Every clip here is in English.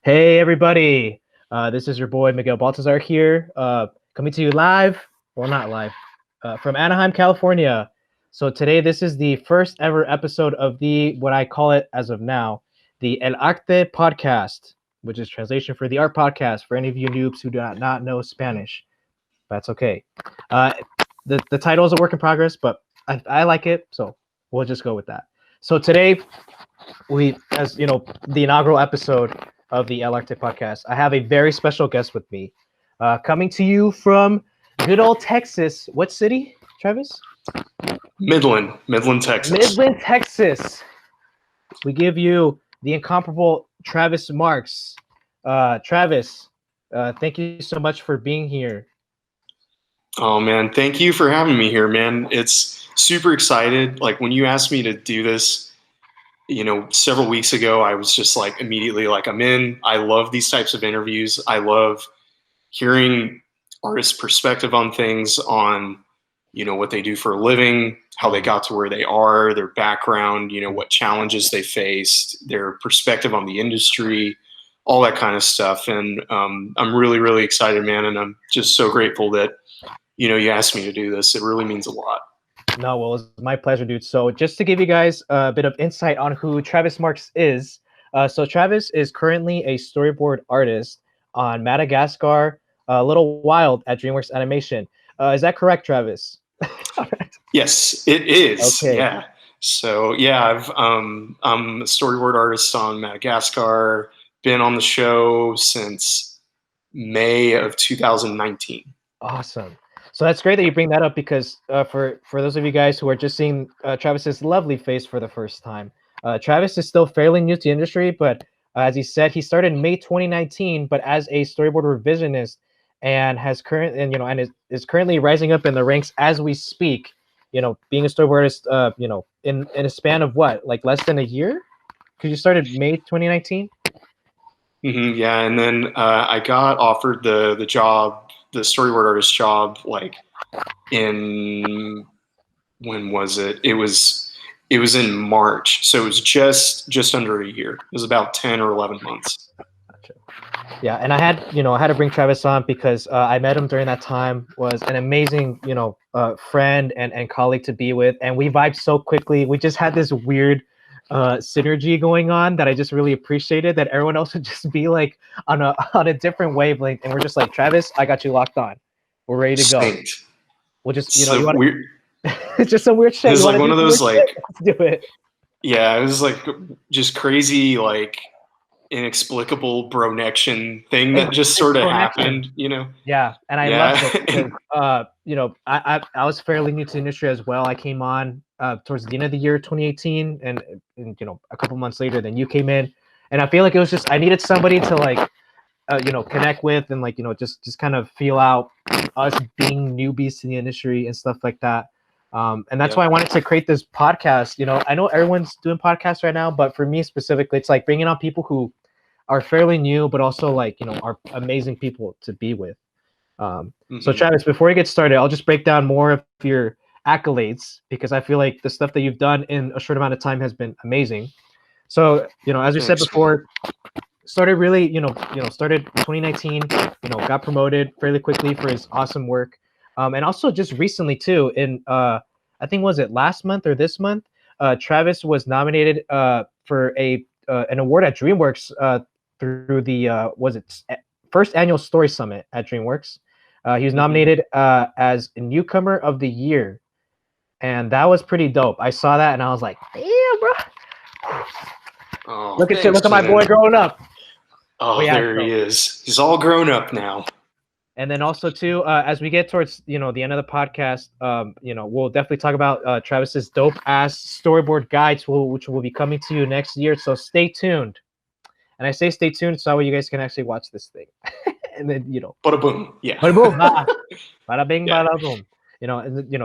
Hey everybody, this is your boy Miguel Baltazar here, coming to you live, well not live, from Anaheim, California. So today this is the first ever episode of what I call it as of now, the El Arte podcast, which is translation for the art podcast for any of you noobs who do not know Spanish. That's okay. Uh, the title is a work in progress, but I like it, so we'll just go with that. So today as you know, the inaugural episode of the El Arte podcast, I have a very special guest with me, coming to you from good old Texas. What city, Travis? Midland, Texas. Midland, Texas. We give you the incomparable Travis Marks. Travis, thank you so much for being here. Oh man, thank you for having me here, man. It's super excited. Like when you asked me to do this, several weeks ago, I was just like immediately like, I'm in. I love these types of interviews. I love hearing artists' perspective on things, on, what they do for a living, how they got to where they are, their background, what challenges they faced, their perspective on the industry, all that kind of stuff. And I'm really, really excited, man. And I'm just so grateful that, you asked me to do this. It really means a lot. No, well, it's my pleasure, dude. So just to give you guys a bit of insight on who Travis Marks is. So Travis is currently a storyboard artist on Madagascar, A Little Wild at DreamWorks Animation. Is that correct, Travis? Yes, it is. Okay. Yeah. So yeah, I'm a storyboard artist on Madagascar. Been on the show since May of 2019. Awesome. So that's great that you bring that up because for those of you guys who are just seeing Travis's lovely face for the first time, Travis is still fairly new to the industry, but as he said, he started in May 2019, but as a storyboard revisionist, and is currently rising up in the ranks as we speak. Being a storyboard artist, in a span of what, like less than a year? Because you started May 2019. Yeah, and then I got offered the job, the storyboard artist job, like in, when was it? It was in March, so it was just under a year. It was about 10 or 11 months. Gotcha. Yeah, and I had to bring Travis on because I met him during that time. Was an amazing friend and colleague to be with, and we vibed so quickly. We just had this weird synergy going on that I just really appreciated. That everyone else would just be like on a different wavelength, and we're just like, Travis, I got you locked on. We're ready to go. Synced. We'll just So weird. it's just some weird shit. It's like one of those like Let's do it. Yeah, it was like just crazy, like inexplicable bronection thing that just sort of happened, Yeah, and I loved it because I was fairly new to the industry as well. I came on towards the end of the year 2018, and a couple months later, then you came in, and I feel like it was just I needed somebody to like connect with and like just kind of feel out us being newbies to the industry and stuff like that. And that's why I wanted to create this podcast. I know everyone's doing podcasts right now, but for me specifically, it's like bringing on people who are fairly new, but also like, are amazing people to be with. So Travis, before we get started, I'll just break down more of your accolades because I feel like the stuff that you've done in a short amount of time has been amazing. So, as we said before, started really, started 2019, got promoted fairly quickly for his awesome work. And also just recently too, in I think was it last month or this month, Travis was nominated for an award at DreamWorks through the first annual Story Summit at DreamWorks. He was nominated as a newcomer of the year, and that was pretty dope. I saw that and I was like, damn, bro. Oh, look at my boy growing up. Oh, yeah, there he is. He's all grown up now. And then also too, as we get towards the end of the podcast, we'll definitely talk about Travis's dope ass storyboard guides, which will be coming to you next year. So stay tuned. And I say stay tuned so that way you guys can actually watch this thing. And then bada boom, yeah. Bada boom, bada bing, bada boom.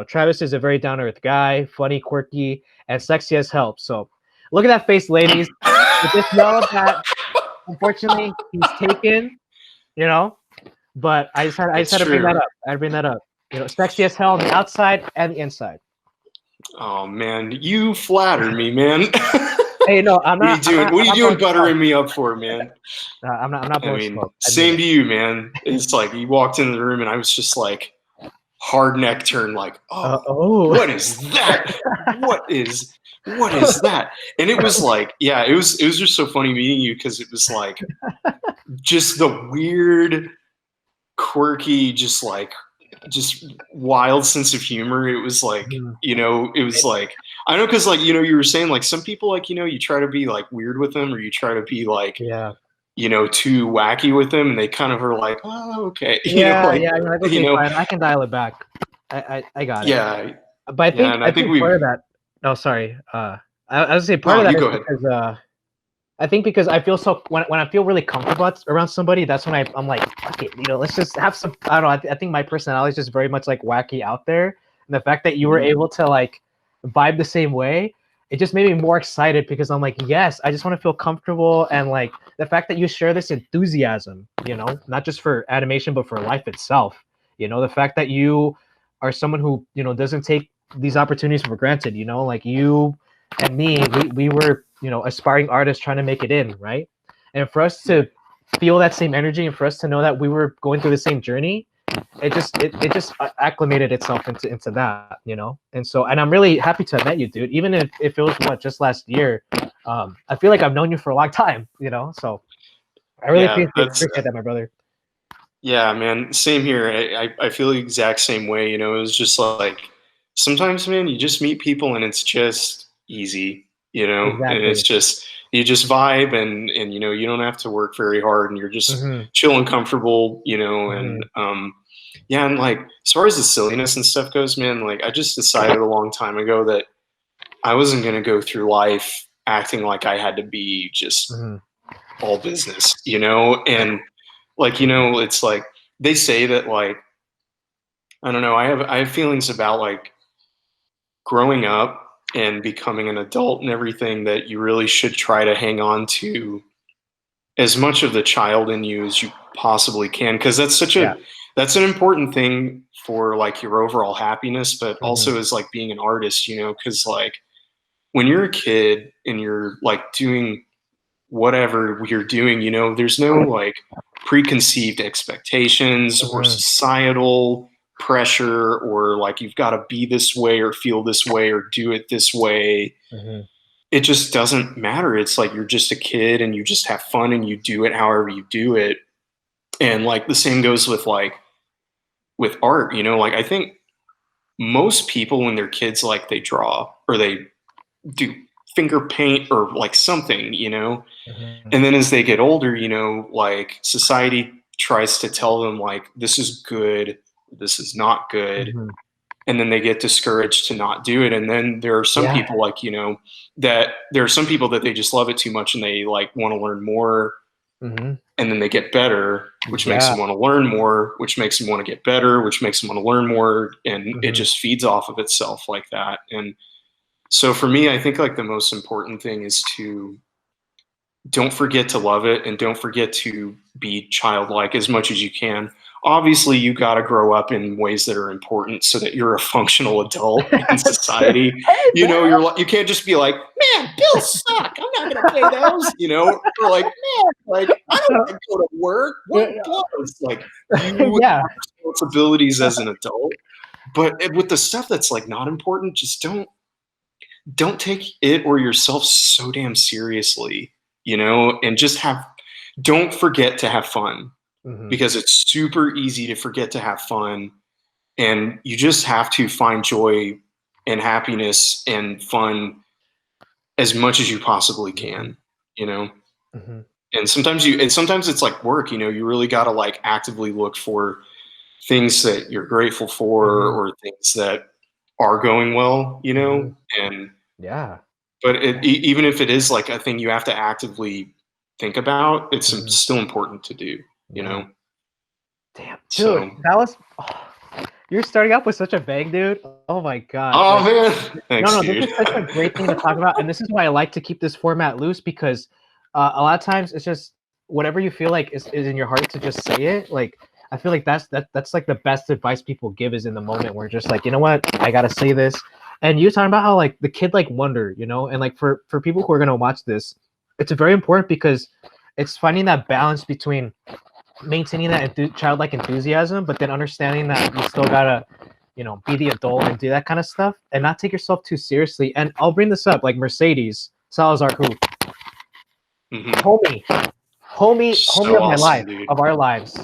Travis is a very down to earth guy, funny, quirky, and sexy as hell. So look at that face, ladies. Just know that unfortunately he's taken. But I just had to bring that up. I had to bring that up. Sexy as hell on the outside and the inside. Oh man, you flatter me, man. Hey, no, I'm What are you not. doing? What are you doing blowing buttering smoke. me up for, man? I'm not. I'm not I blowing mean, smoke. I mean same to you, man. It's like you walked into the room and I was just like hard neck turn, like, oh, oh. what is that? What is that? And it was like, yeah, it was just so funny meeting you because it was like just the weird, quirky, just wild sense of humor. It was like, Mhm. it was like, I know, because like, you were saying like some people, like, you try to be like weird with them, or you try to be like, Yeah. too wacky with them, and they kind of are like, oh, okay, Yeah. like, Yeah. I'm like, okay, fine. I can dial it back. I got it. yeah, But I yeah, think and I think part we, of that. No, sorry. I was gonna say part no, of that you is go ahead. because I think because I feel so when I feel really comfortable around somebody, that's when I'm like, fuck it, let's just have some. I don't know. I think my personality is just very much like wacky out there, and the fact that you were able to like vibe the same way, it just made me more excited because I'm like, yes, I just want to feel comfortable, and like the fact that you share this enthusiasm, not just for animation but for life itself. The fact that you are someone who doesn't take these opportunities for granted. Like you and me, we were aspiring artists trying to make it in, right? And for us to feel that same energy and for us to know that we were going through the same journey, it just acclimated itself into that, and I'm really happy to have met you, dude, even if it was just last year. I feel like I've known you for a long time, so I really Yeah, appreciate that, my brother. yeah, man, same here. I feel the exact same way. It was just like sometimes, man, you just meet people and it's just easy, and it's Exactly. just you just vibe, and you don't have to work very hard, and you're just Hmm. chilling comfortable, and Hmm. yeah, and like as far as the silliness and stuff goes, man, like I just decided a long time ago that I wasn't gonna go through life acting like I had to be just Hmm. all business, and like it's like they say that, like, I don't know, I have feelings about like growing up and becoming an adult and everything, that you really should try to hang on to as much of the child in you as you possibly can, because Yeah. that's an important thing for like your overall happiness, but Hmm. also as like being an artist, because like when you're a kid and you're like doing whatever you're doing, there's no like preconceived expectations or Hmm. societal pressure, or like you've got to be this way or feel this way or do it this way. Hmm. It just doesn't matter. It's like you're just a kid and you just have fun and you do it however you do it. And like the same goes with like with art, like I think most people when they're kids, like they draw or they do finger paint or like something, Hmm. and then as they get older, like society tries to tell them like this is good, this is not good, Hmm. and then they get discouraged to not do it. And then there are some Yeah. people, like, that there are some people that they just love it too much and they like want to learn more, Hmm. and then they get better, which makes Yeah. them want to learn more, which makes them want to get better, which makes them want to learn more, and it Hmm. just feeds off of itself like that. And so for me, I think like the most important thing is to don't forget to love it and don't forget to be childlike as much as you can. Obviously, you got to grow up in ways that are important so that you're a functional adult in society. Hey, You can't just be like, man, bills suck, I'm not going to pay those, or like, man, like I don't want to go to work. What blows? Like you yeah. have responsibilities as an adult, but with the stuff that's like not important, just don't take it or yourself so damn seriously, and just don't forget to have fun, Hmm. because it's super easy to forget to have fun. And you just have to find joy and happiness and fun as much as you possibly Hmm. can, you know? Hmm. And sometimes it's like work, you really got to like actively look for things that you're grateful for Hmm. or things that are going well, Hmm. and Yeah. but even if it is like a thing you have to actively think about, it's Hmm. still important to do, you Yeah. know? Damn, dude, So, that was. You're starting up with such a bang, dude. Oh my god. oh Like, man, no, thanks, no, this dude. is such a great thing to talk about, and this is why I like to keep this format loose because a lot of times it's just whatever you feel like is in your heart to just say it. Like, I feel like that's like the best advice people give is in the moment where just like, you know what, I gotta say this. And you talking about how like the kid like wonder, you know, and like for people who are gonna watch this, it's very important because it's finding that balance between maintaining that childlike enthusiasm, but then understanding that you still gotta, you know, be the adult and do that kind of stuff and not take yourself too seriously. And I'll bring this up, like Mercedes Salazar, who homie So of my awesome, life, dude. of our lives.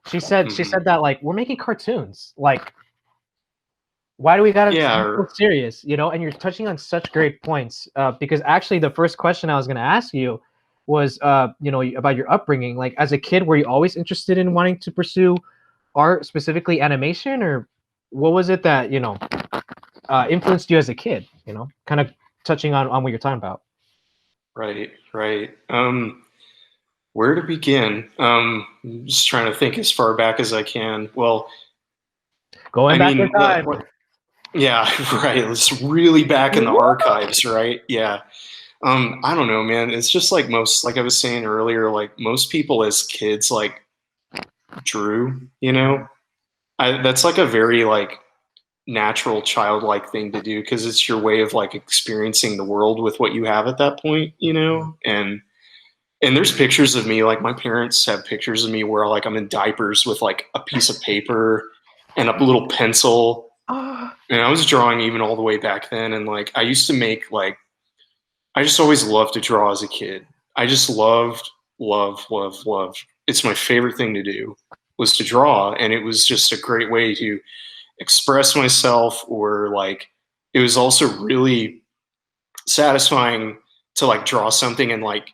She said that like we're making cartoons. Like, why do we gotta be so serious? You know, and you're touching on such great points. Because actually the first question I was gonna ask you was you know, about your upbringing. Like as a kid, were you always interested in wanting to pursue art, specifically animation, or what was it that, you know, influenced you as a kid? You know, kind of touching on what you're talking about. Right. Where to begin? Just trying to think as far back as I can. Well, going back in time. Yeah, right. It's really back in the archives, right? Yeah. I don't know, man. It's just like like I was saying earlier, like most people as kids, like drew, you know, that's like a very like natural childlike thing to do because it's your way of like experiencing the world with what you have at that point, you know, and there's pictures of me, like my parents have pictures of me where like I'm in diapers with like a piece of paper and a little pencil. And I was drawing even all the way back then. And like, I used to make like, I just always loved to draw as a kid. I just loved. It's my favorite thing to do was to draw. And it was just a great way to express myself, or like, it was also really satisfying to like draw something and like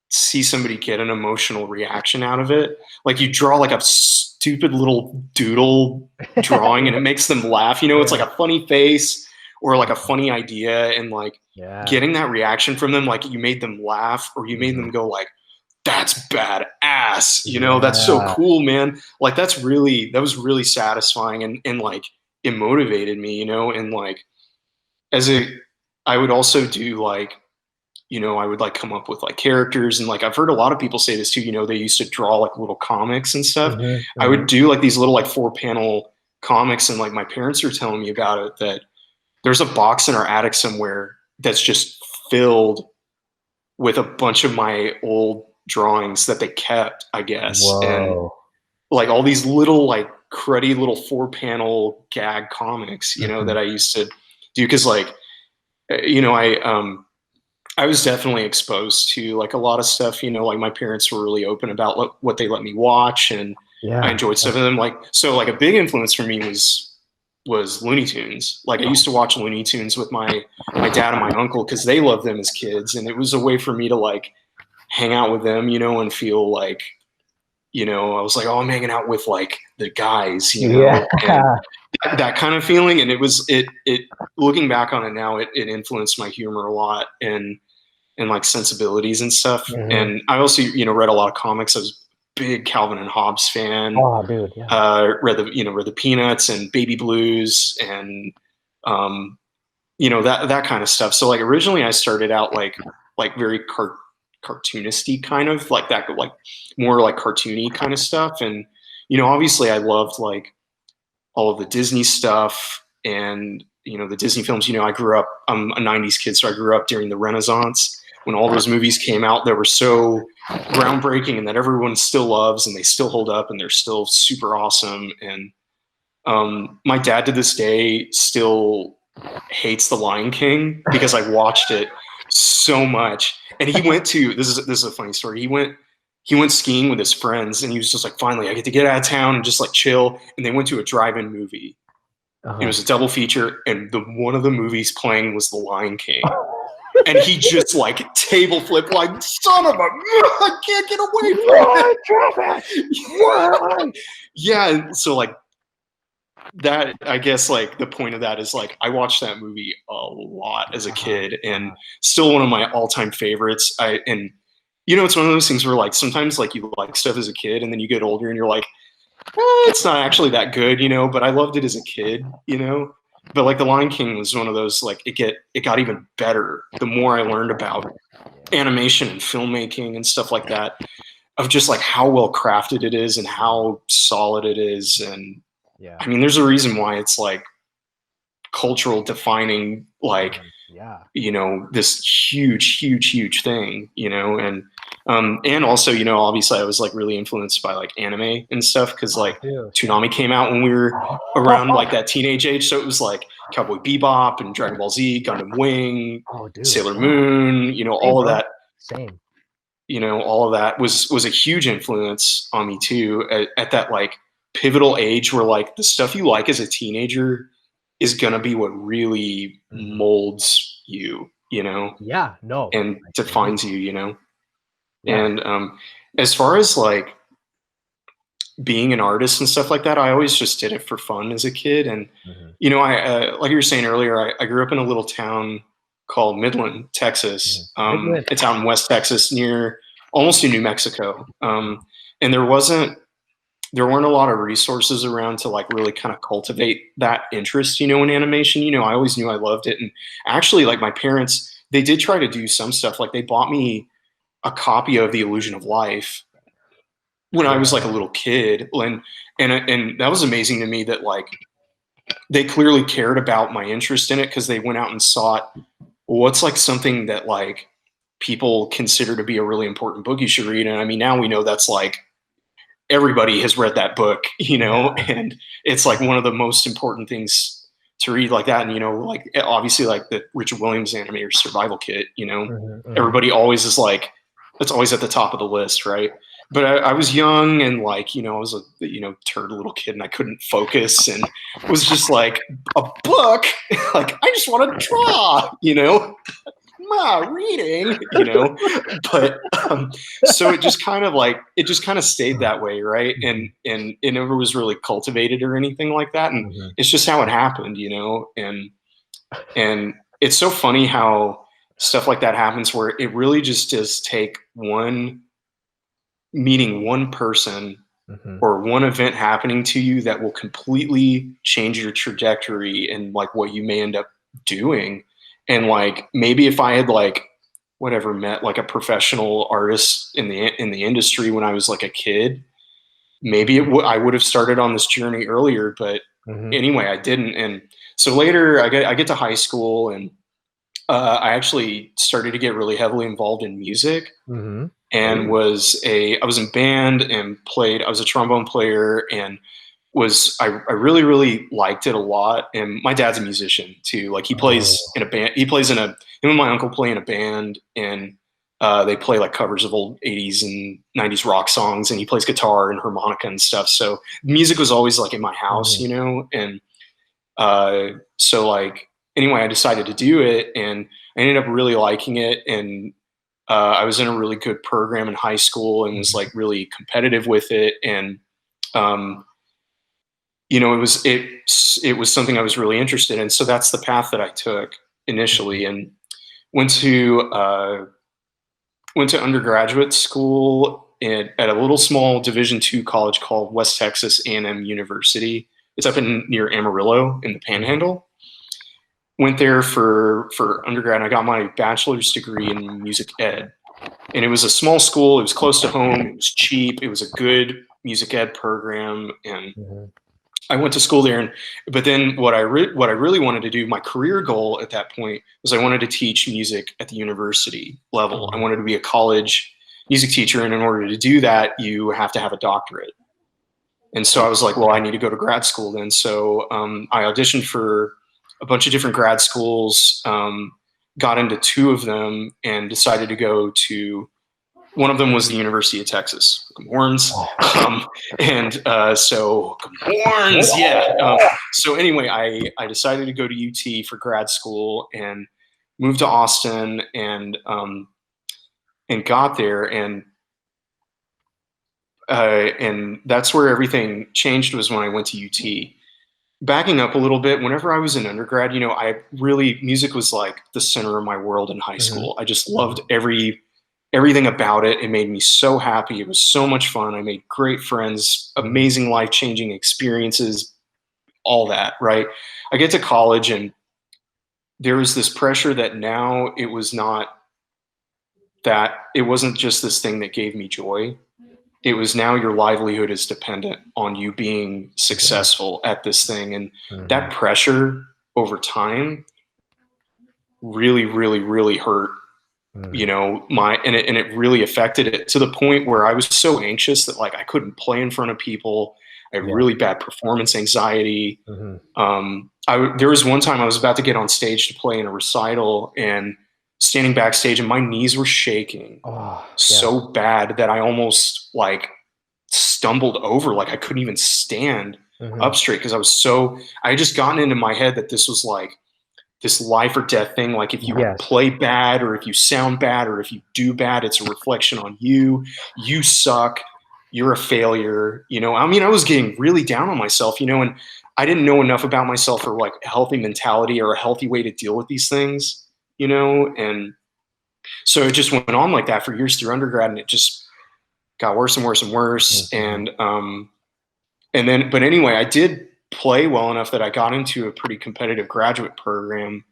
see somebody get an emotional reaction out of it. Like you draw like a stupid little doodle drawing and it makes them laugh, you know, it's like a funny face or like a funny idea, and like getting that reaction from them, like you made them laugh or you made them go like, that's badass, you know, that's so cool, man. Like that was really satisfying and like it motivated me, you know. And like I would also do like, you know, I would like come up with like characters, and like I've heard a lot of people say this too, you know, they used to draw like little comics and stuff. I would do like these little like 4-panel comics, and like my parents were telling me about it, that there's a box in our attic somewhere that's just filled with a bunch of my old drawings that they kept, I guess. And like all these little like cruddy little 4-panel gag comics, you know, that I used to do because like, you know, I was definitely exposed to like a lot of stuff, you know, like my parents were really open about what they let me watch, and I enjoyed stuff of them. Like, so like a big influence for me was Looney Tunes. Like I used to watch Looney Tunes with my dad and my uncle because they loved them as kids. And it was a way for me to like hang out with them, you know, and feel like, you know, I was like, oh, I'm hanging out with like the guys, you know, and that kind of feeling. And it looking back on it now, it influenced my humor a lot and like sensibilities and stuff. And I also, you know, read a lot of comics. I was a big Calvin and Hobbes fan. Oh, dude, yeah. Read the Peanuts and Baby Blues and, you know, that kind of stuff. So like originally I started out like very cartoonisty kind of like that, like more like cartoony kind of stuff. And, you know, obviously I loved like all of the Disney stuff and, you know, the Disney films. You know, I'm a 90s kid, so I grew up during the Renaissance when all those movies came out that were so groundbreaking and that everyone still loves, and they still hold up and they're still super awesome. And my dad to this day still hates The Lion King because I watched it so much. And he went to, this is a funny story. He went skiing with his friends, and he was just like, finally I get to get out of town and just like chill. And they went to a drive-in movie. It was a double feature, and one of the movies playing was The Lion King. And he just like table flipped like, son of a, I can't get away from it. Yeah. And so like that, I guess like the point of that is like, I watched that movie a lot as a kid, and still one of my all-time favorites. And you know, it's one of those things where like, sometimes like you like stuff as a kid and then you get older and you're like, it's not actually that good, you know, but I loved it as a kid, you know. But like The Lion King was one of those, like it got even better the more I learned about animation and filmmaking and stuff like that, of just like how well crafted it is and how solid it is. And I mean, there's a reason why it's like cultural defining, like, yeah, you know, this huge thing, you know. And also, you know, obviously I was like really influenced by like anime and stuff, because like Toonami came out when we were around like that teenage age, so it was like Cowboy Bebop and Dragon Ball Z, Gundam Wing, Sailor Moon, you know, all of that. Same. You know, all of that was a huge influence on me too, at that like pivotal age where like the stuff you like as a teenager is gonna be what really molds you, you know, Yeah, no, and defines you, you know. yeah. And as far as like being an artist and stuff like that, I always just did it for fun as a kid. And you know, I like you were saying earlier, I grew up in a little town called Midland, Texas. It's out in West Texas, near almost to New Mexico. And there weren't a lot of resources around to like really kind of cultivate that interest, you know, in animation. You know, I always knew I loved it. And actually, like my parents, they did try to do some stuff. Like they bought me a copy of The Illusion of Life when I was like a little kid. And that was amazing to me, that like they clearly cared about my interest in it, because they went out and sought what's like something that like people consider to be a really important book you should read. And I mean, now we know that's like everybody has read that book, you know, and it's like one of the most important things to read like that. And, you know, like obviously like the Richard Williams animator Survival Kit, you know, everybody always is like, it's always at the top of the list, right? But I was young, and like, you know, I was a, you know, turd little kid, and I couldn't focus, and it was just like a book. Like, I just want to draw, you know, reading, you know. But so it just kind of stayed that way, right? And it never was really cultivated or anything like that. And it's just how it happened, you know. And it's so funny how stuff like that happens, where it really just does take meeting one person or one event happening to you that will completely change your trajectory and like what you may end up doing. And like, maybe if I had like whatever met like a professional artist in the industry when I was like a kid, maybe I would have started on this journey earlier. But anyway, I didn't. And so later I get to high school, and I actually started to get really heavily involved in music. And I was in band and I was a trombone player, and I really liked it a lot. And my dad's a musician too. Like he plays in a band. Him and my uncle play in a band, and they play like covers of old 80s and 90s rock songs, and he plays guitar and harmonica and stuff. So music was always like in my house, you know. And so like, anyway, I decided to do it, and I ended up really liking it. And I was in a really good program in high school, and was like really competitive with it. And you know, it was something I was really interested in. So that's the path that I took initially, and went to undergraduate school at a little small Division II college called West Texas A&M University. It's up near Amarillo in the Panhandle. Went there for undergrad, and I got my bachelor's degree in music ed. And it was a small school. It was close to home. It was cheap. It was a good music ed program. And I went to school there. But then what I really wanted to do, my career goal at that point, was I wanted to teach music at the university level. I wanted to be a college music teacher. And in order to do that, you have to have a doctorate. And so I was like, well, I need to go to grad school then. So I auditioned for a bunch of different grad schools, got into 2 of them, and decided to go to one of them was the University of Texas. Horns. And so horns, yeah. So anyway, I decided to go to UT for grad school, and moved to Austin, and got there, and that's where everything changed, was when I went to UT. Backing up a little bit, whenever I was in undergrad, you know, music was like the center of my world in high school. I just loved everything about it. It made me so happy. It was so much fun. I made great friends, amazing life-changing experiences, all that, right? I get to college, and there was this pressure that now it wasn't just this thing that gave me joy. It was now your livelihood is dependent on you being successful at this thing. And that pressure over time really, really, really hurt, you know, and it really affected it to the point where I was so anxious that like I couldn't play in front of people. I had really bad performance anxiety. There was one time I was about to get on stage to play in a recital and standing backstage, and my knees were shaking so bad that I almost like stumbled over, like I couldn't even stand up straight because I had just gotten into my head that this was like this life or death thing. Like if you play bad or if you sound bad or if you do bad, it's a reflection on you. You suck. You're a failure. You know, I mean, I was getting really down on myself, you know, and I didn't know enough about myself for like a healthy mentality or a healthy way to deal with these things, you know? And so it just went on like that for years through undergrad, and it just got worse and worse and worse. And then, but anyway, I did play well enough that I got into a pretty competitive graduate program.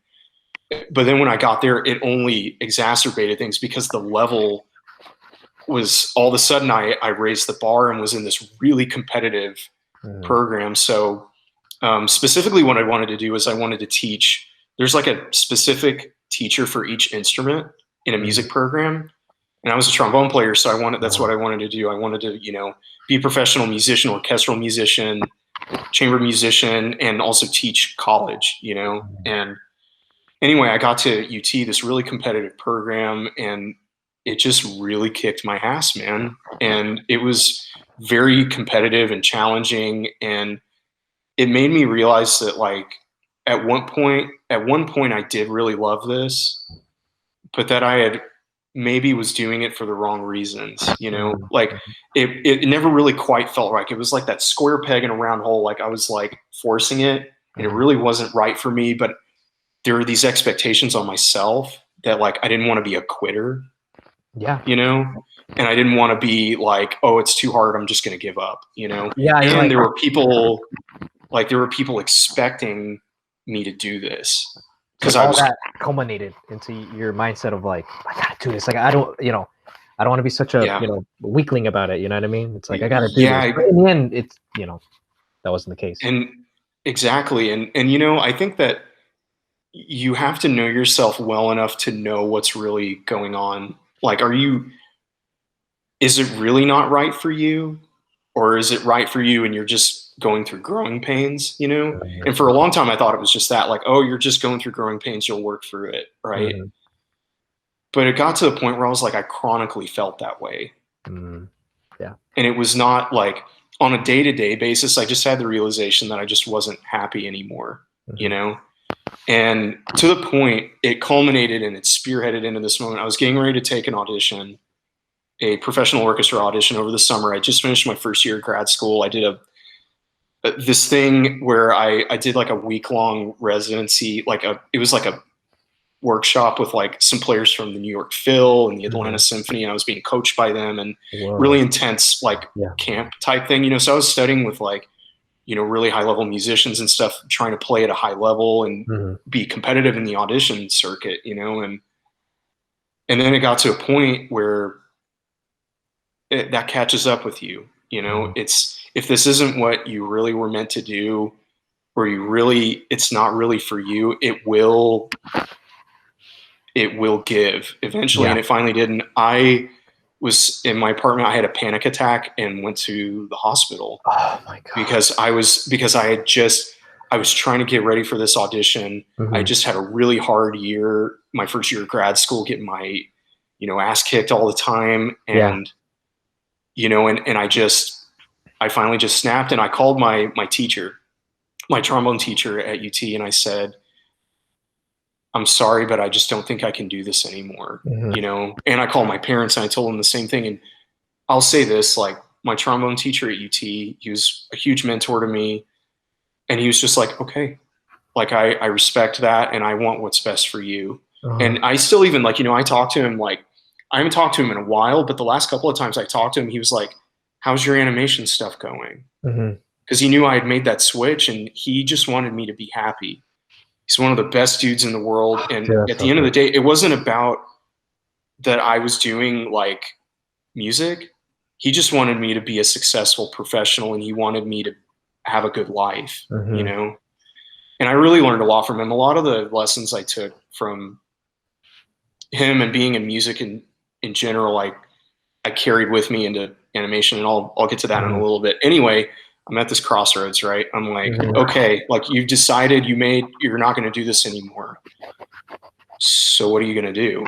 But then when I got there, it only exacerbated things because the level was all of a sudden I raised the bar and was in this really competitive program. So specifically what I wanted to do is I wanted to teach, there's like a specific teacher for each instrument in a music program. And I was a trombone player, so that's what I wanted to do. I wanted to, you know, be a professional musician, orchestral musician, chamber musician, and also teach college, you know. And anyway, I got to UT, this really competitive program, and it just really kicked my ass, man. And it was very competitive and challenging, and it made me realize that like at one point I did really love this, but that I had maybe was doing it for the wrong reasons, you know. Like it never really quite felt right. It was like that square peg in a round hole. Like I was like forcing it, and it really wasn't right for me. But there were these expectations on myself that like I didn't want to be a quitter, you know, and I didn't want to be like, oh, it's too hard, I'm just going to give up, you know. And like, there were people expecting me to do this. Because all that culminated into your mindset of like, I gotta do this. Like I don't want to be such a you know weakling about it. You know what I mean? It's like I gotta do this. But in the end, it's, you know, that wasn't the case. And exactly, and you know, I think that you have to know yourself well enough to know what's really going on. Like, is it really not right for you, or is it right for you and you're just going through growing pains, you know? And for a long time, I thought it was just that, like, oh, you're just going through growing pains, you'll work through it, right? But it got to the point where I was like, I chronically felt that way. And it was not like on a day-to-day basis, I just had the realization that I just wasn't happy anymore, you know? And to the point, it culminated and it spearheaded into this moment. I was getting ready to take an audition, a professional orchestra audition over the summer. I just finished my first year of grad school. I did this thing where I did like a week-long residency, it was like a workshop with like some players from the New York Phil and the Atlanta Symphony, and I was being coached by them, and really intense like camp type thing, you know. So I was studying with like, you know, really high-level musicians and stuff, trying to play at a high level and be competitive in the audition circuit, you know. And then it got to a point where that catches up with you, you know. If this isn't what you really were meant to do, or it's not really for you, it will give eventually. And it finally did. And I was in my apartment, I had a panic attack and went to the hospital. Oh my God. Because I was trying to get ready for this audition. I just had a really hard year, my first year of grad school, getting my, you know, ass kicked all the time. And, you know, and I finally just snapped, and I called my teacher, my trombone teacher at UT, and I said, I'm sorry, but I just don't think I can do this anymore, you know? And I called my parents and I told them the same thing. And I'll say this, like, my trombone teacher at UT, he was a huge mentor to me, and he was just like, okay, like, I respect that, and I want what's best for you. And I still even, like, you know, I talked to him, like, I haven't talked to him in a while, but the last couple of times I talked to him, he was like, how's your animation stuff going? Because he knew I had made that switch, and he just wanted me to be happy. He's one of the best dudes in the world. And at the end of the day, it wasn't about that I was doing like music. He just wanted me to be a successful professional, and he wanted me to have a good life, you know? and I really learned a lot from him. A lot of the lessons I took from him and being in music in general, I carried with me into animation, and I'll get to that in a little bit. Anyway, I'm at this crossroads, right? I'm like, okay, like you've decided you're not going to do this anymore. So what are you going to do?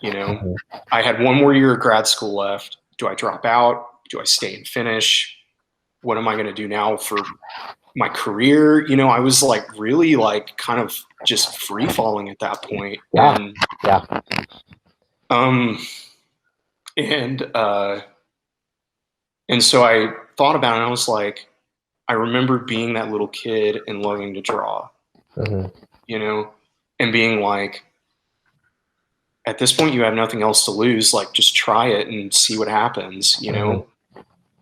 You know, I had one more year of grad school left. Do I drop out? Do I stay and finish? What am I going to do now for my career? You know, I was like really like kind of just free falling at that point. Yeah. And so I thought about it, and I was like, I remember being that little kid and loving to draw, you know, and being like, at this point you have nothing else to lose. Like, just try it and see what happens, you know?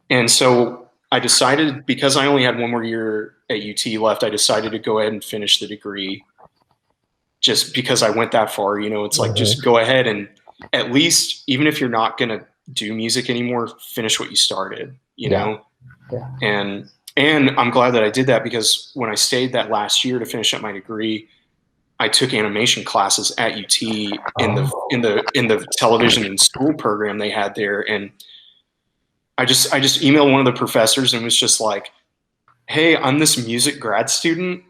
And so I decided, because I only had one more year at UT left, I decided to go ahead and finish the degree, just because I went that far. You know, it's like, just go ahead and at least, even if you're not going to do music anymore, finish what you started, you know? And I'm glad that I did that, because when I stayed that last year to finish up my degree, I took animation classes at UT in the television and school program they had there. And I just emailed one of the professors and was just like, hey, I'm this music grad student,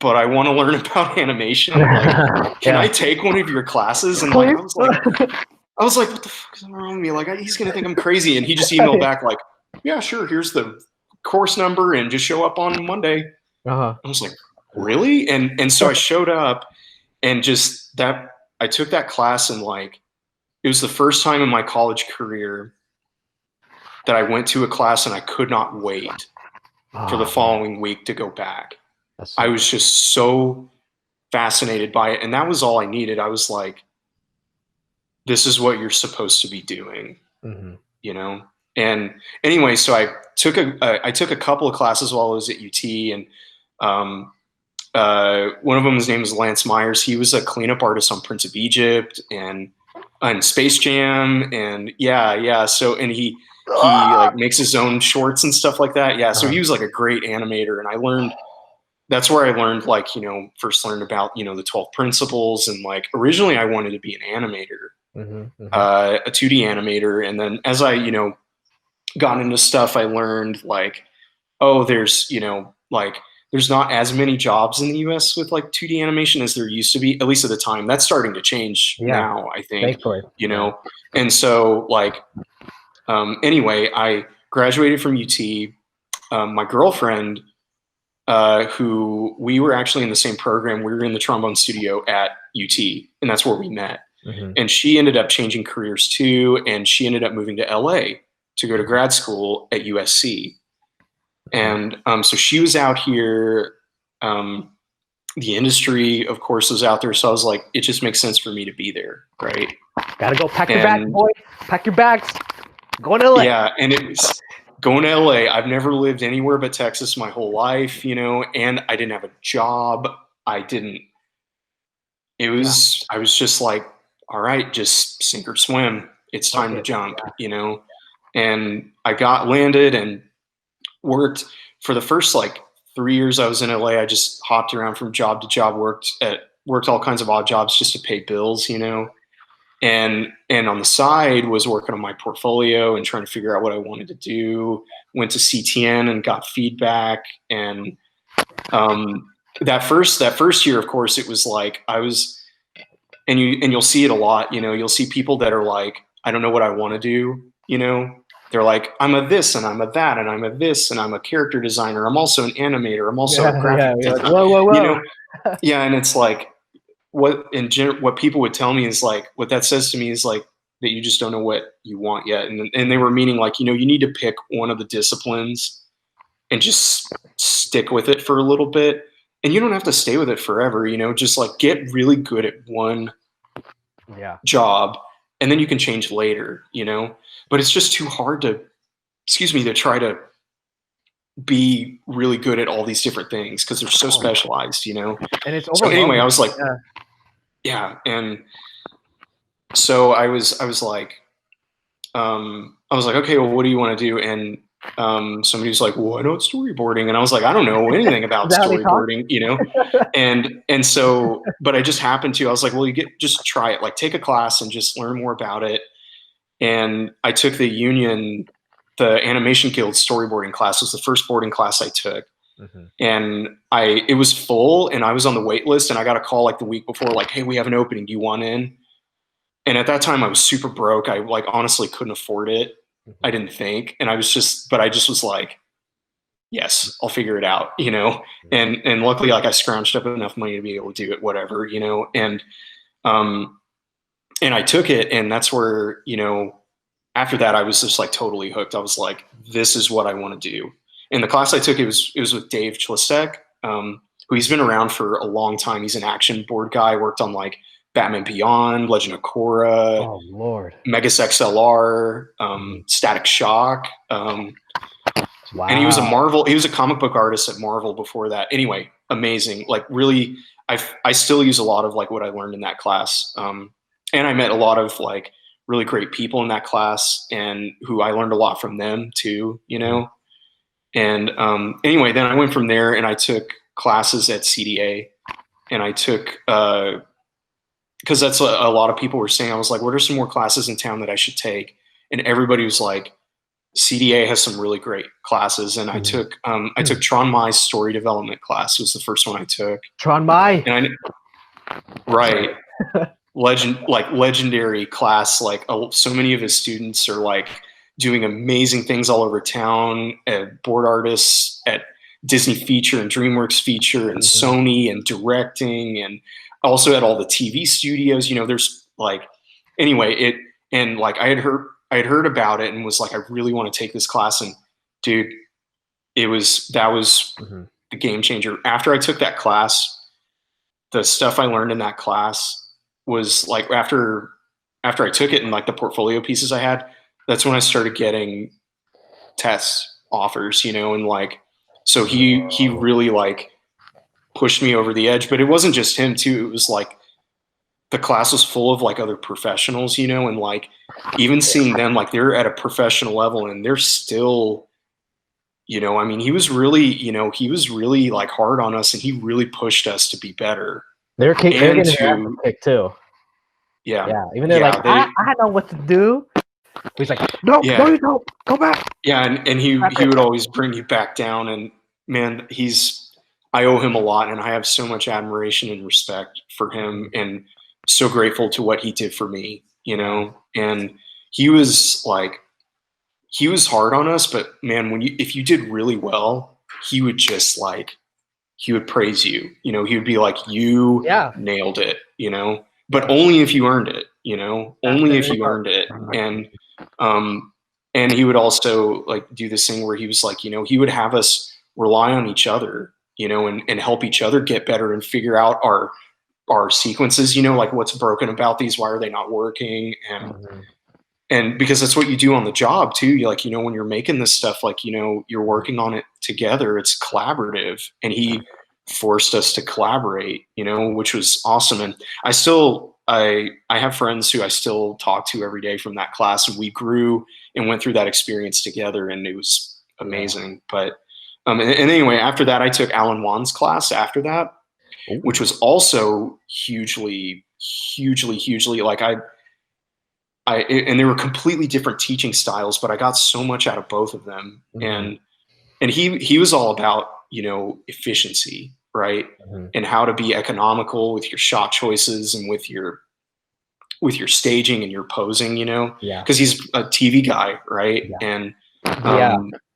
but I want to learn about animation. Like, can I take one of your classes? And like, I was like, what the fuck is wrong with me? Like, he's going to think I'm crazy. And he just emailed back like, yeah, sure. Here's the course number and just show up on Monday. I was like, really? And so I showed up, and just that, I took that class, and like, it was the first time in my college career that I went to a class and I could not wait for the following week to go back. I was just so fascinated by it. And that was all I needed. I was like, this is what you're supposed to be doing, you know? And anyway, so I took a couple of classes while I was at UT, and one of them, his name was Lance Myers. He was a cleanup artist on Prince of Egypt and Space Jam, and so, and he like makes his own shorts and stuff like that. Yeah, so he was like a great animator, and that's where I learned, like, you know, first learned about, you know, the 12 principles. And like, originally I wanted to be an animator, a 2D animator. And then as I, you know, got into stuff, I learned like, oh, there's, you know, like, there's not as many jobs in the US with like 2D animation as there used to be, at least at the time. That's starting to change now, I think, thankfully, you know? And so like, anyway, I graduated from UT. My girlfriend, who we were actually in the same program, we were in the trombone studio at UT, and that's where we met. And she ended up changing careers too, and she ended up moving to LA to go to grad school at USC. And so she was out here. The industry, of course, was out there. So I was like, it just makes sense for me to be there, right? Gotta go pack your bags, boy. Pack your bags. Going to LA. Yeah, and it was going to LA. I've never lived anywhere but Texas my whole life, you know, and I didn't have a job. I was just like, all right, just sink or swim. It's time to jump, you know? And I landed and worked for the first like 3 years I was in LA. I just hopped around from job to job, worked all kinds of odd jobs just to pay bills, you know? And on the side was working on my portfolio and trying to figure out what I wanted to do. Went to CTN and got feedback. And that first year, of course, it was like and you'll see it a lot, you know, you'll see people that are like, I don't know what I want to do, you know? They're like, I'm a this and I'm a that and I'm a this and I'm a character designer. I'm also an animator. I'm also a graphic designer. Whoa. You know? Yeah, and it's like, what people would tell me is like, what that says to me is like that you just don't know what you want yet. And they were meaning like, you know, you need to pick one of the disciplines and just stick with it for a little bit. And you don't have to stay with it forever, you know, just like get really good at one job, and then you can change later, you know. But it's just too hard to try to be really good at all these different things because they're so specialized, you know. And it's so anyway, I was like, and so I was like, okay, well, what do you want to do? And somebody was like, well, I know it's storyboarding. And I was like, I don't know anything about storyboarding, you know? And so, but I just happened to, I was like, well, just try it, like take a class and just learn more about it. And I took the Animation Guild storyboarding class. It was the first boarding class I took. And it was full and I was on the wait list, and I got a call like the week before, like, hey, we have an opening. Do you want in? And at that time I was super broke. I like honestly couldn't afford it. I didn't think. And I just was like, yes, I'll figure it out, you know? And luckily, like I scrounged up enough money to be able to do it, whatever, you know? And I took it, and that's where, you know, after that, I was just like totally hooked. I was like, this is what I want to do. And the class I took, it was with Dave Challisk, who he's been around for a long time. He's an action board guy, worked on like Batman Beyond, Legend of Korra, oh Lord, Megas XLR, Static Shock. Wow. And he was a comic book artist at Marvel before that. Anyway, amazing. Like really, I still use a lot of like what I learned in that class. And I met a lot of like really great people in that class, and who I learned a lot from them too, you know? And anyway, then I went from there and I took classes at CDA, and I took, because that's a lot of people were saying, I was like, what are some more classes in town that I should take? And everybody was like, CDA has some really great classes. And I took Tron Mai's story development class. It was the first one I took. Tron Mai. And right. Legendary class. Like so many of his students are like doing amazing things all over town, at board artists, at Disney Feature and DreamWorks Feature and Sony, and directing, and also at all the TV studios. You know, there's like, anyway, I had heard about it and was like, I really want to take this class. And dude, that was the game changer. After I took that class, the stuff I learned in that class was like, after I took it and like the portfolio pieces I had, that's when I started getting test offers, you know, and like, so he really like pushed me over the edge. But it wasn't just him too. It was like the class was full of like other professionals, you know, and like even seeing them, like they're at a professional level and they're still, you know, I mean, he was really like hard on us, and he really pushed us to be better. They're getting kicked too. Yeah. Yeah. Even they're like, I know what to do. He's like, no, you don't. Go back. Yeah, and he would always bring you back down. And man, I owe him a lot, and I have so much admiration and respect for him, and so grateful to what he did for me, you know. And he was hard on us, but man, if you did really well, he would just like, he would praise you, you know. He would be like, you nailed it, you know, but only if you earned it, you know, only if you earned it. And he would also like do this thing where he was like, you know, he would have us rely on each other, you know, and help each other get better and figure out our sequences, you know, like what's broken about these, why are they not working? And because that's what you do on the job too. You like, you know, when you're making this stuff, like, you know, you're working on it together, it's collaborative. And he forced us to collaborate, you know, which was awesome. And I have friends who I still talk to every day from that class, and we grew and went through that experience together, and it was amazing. But and anyway, after that, I took Alan Wan's class after that, which was also hugely like and they were completely different teaching styles, but I got so much out of both of them. And he was all about, you know, efficiency, right? And how to be economical with your shot choices and with your staging and your posing, you know, because he's a TV guy, right? And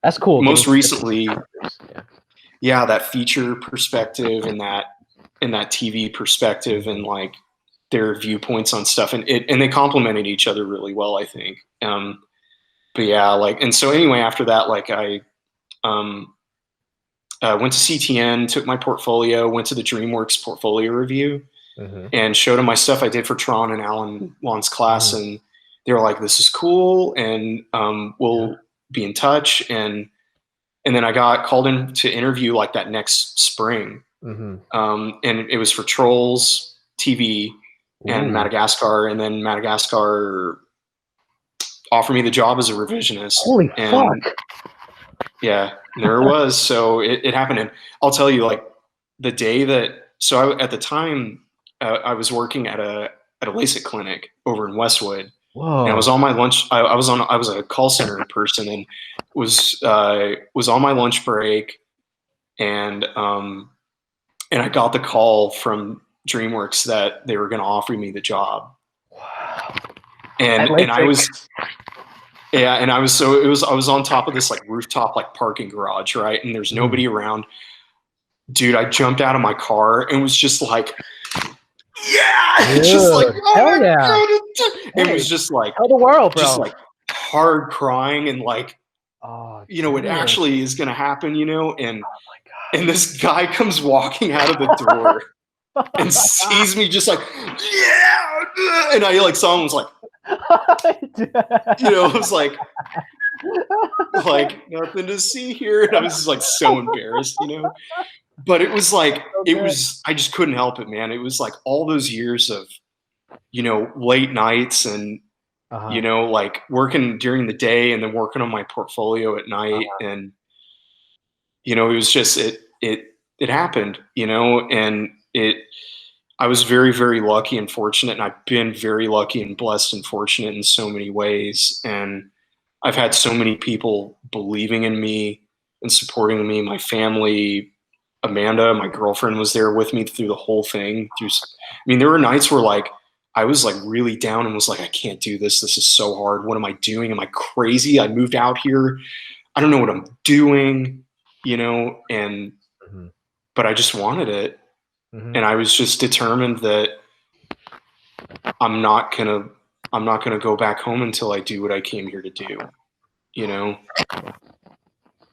that's cool. Most recently, that feature perspective and that TV perspective, and like their viewpoints on stuff, and they complemented each other really well, I think. But yeah, like, and so anyway, after that, like I went to CTN, took my portfolio, went to the DreamWorks portfolio review, and showed them my stuff I did for Tron and Alan Wan's class, and they were like, "This is cool," and we'll be in touch. And then I got called in to interview like that next spring, and it was for Trolls TV and Madagascar, and then Madagascar offered me the job as a revisionist. Holy fuck! Yeah, there was. So it happened. And I'll tell you, like, the day that, so at the time, I was working at a LASIK clinic over in Westwood, and I was Whoa. on my lunch. I was a call center person, and was on my lunch break, and I got the call from DreamWorks that they were going to offer me the job, Wow. and I was, yeah, and I was, so it was, I was on top of this like rooftop like parking garage, right, and there's nobody around. Dude, I jumped out of my car and was just like, yeah, just like, Dude, oh hell my yeah. god, it Hey, was just like, tell the world, bro. just like hard crying, and like, Oh, you know, it dude. actually is gonna happen, you know, and Oh my this guy comes walking out of the door and sees me just like, yeah, and I like saw him, was like, you know, it was like nothing to see here, and I was just like so embarrassed, you know. But it was like, it was, I just couldn't help it, man. It was like all those years of, you know, late nights and, you Uh-huh. know, like working during the day and then working on my portfolio at night. Uh-huh. And, you know, it was just, it happened, you know, and I was very, very lucky and fortunate. And I've been very lucky and blessed and fortunate in so many ways. And I've had so many people believing in me and supporting me, my family. Amanda, my girlfriend, was there with me through the whole thing. I mean, there were nights where like I was like really down and was like, I can't do this. This is so hard. What am I doing? Am I crazy? I moved out here. I don't know what I'm doing, you know, and Mm-hmm. but I just wanted it. Mm-hmm. And I was just determined that I'm not gonna I'm not gonna go back home until I do what I came here to do, you know?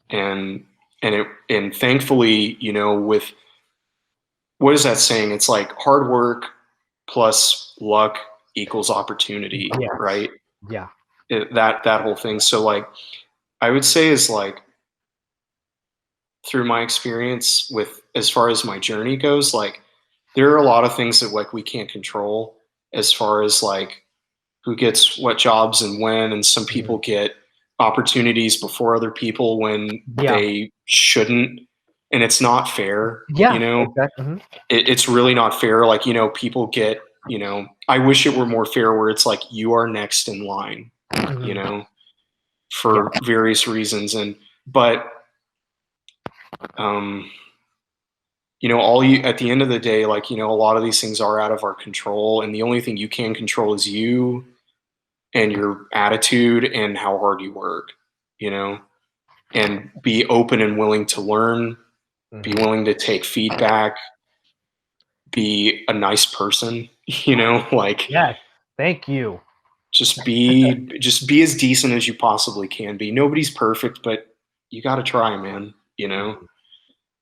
And and thankfully, you know, with, what is that saying? It's like hard work plus luck equals opportunity, Yes. right? Yeah. That whole thing. So like I would say is like, through my experience with, as far as my journey goes, like there are a lot of things that like we can't control, as far as like who gets what jobs and when, and some Mm-hmm. people get opportunities before other people when Yeah. they shouldn't, and it's not fair, you Yeah. know. Exactly. Mm-hmm. It's really not fair. Like, you know, people get, you know, I wish it were more fair where it's like you are next in line, you Mm-hmm. know, Yeah. for various reasons. And but um you know, all you, at the end of the day, like, you know, a lot of these things are out of our control, and the only thing you can control is you and your attitude and how hard you work, you know, and be open and willing to learn, be Mm-hmm. willing to take feedback, be a nice person, you know, like Yes. Thank you. just be as decent as you possibly can be. Nobody's perfect, but you got to try, man, you know.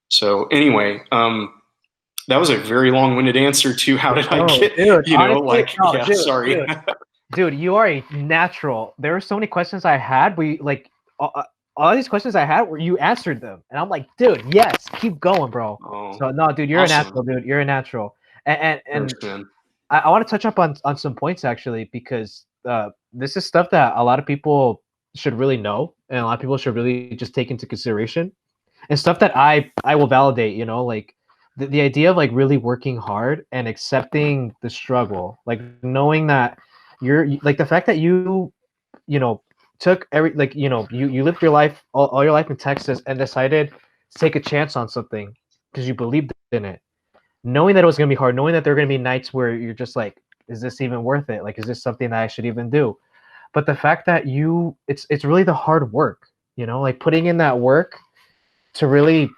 So anyway, that was a very long-winded answer to how did I No, get, dude. you know, Honestly, like, no, yeah, dude, sorry. dude. Dude, you are a natural. There were so many questions I had. We like all these questions I had where you answered them, and I'm like, dude, yes, keep going, bro. Oh, So no, dude, you're a natural, awesome. dude. You're a natural. Thanks, And man. I want to touch up on some points actually because this is stuff that a lot of people should really know, and a lot of people should really just take into consideration, and stuff that I will validate. You know, like the idea of like really working hard and accepting the struggle, like knowing that like the fact that you know took every like you lived your life all your life in Texas and decided to take a chance on something because you believed in it, knowing that it was going to be hard, knowing that there are going to be nights where you're just like, is this even worth it? Like, is this something that I should even do? But the fact that it's really the hard work, like putting in that work to really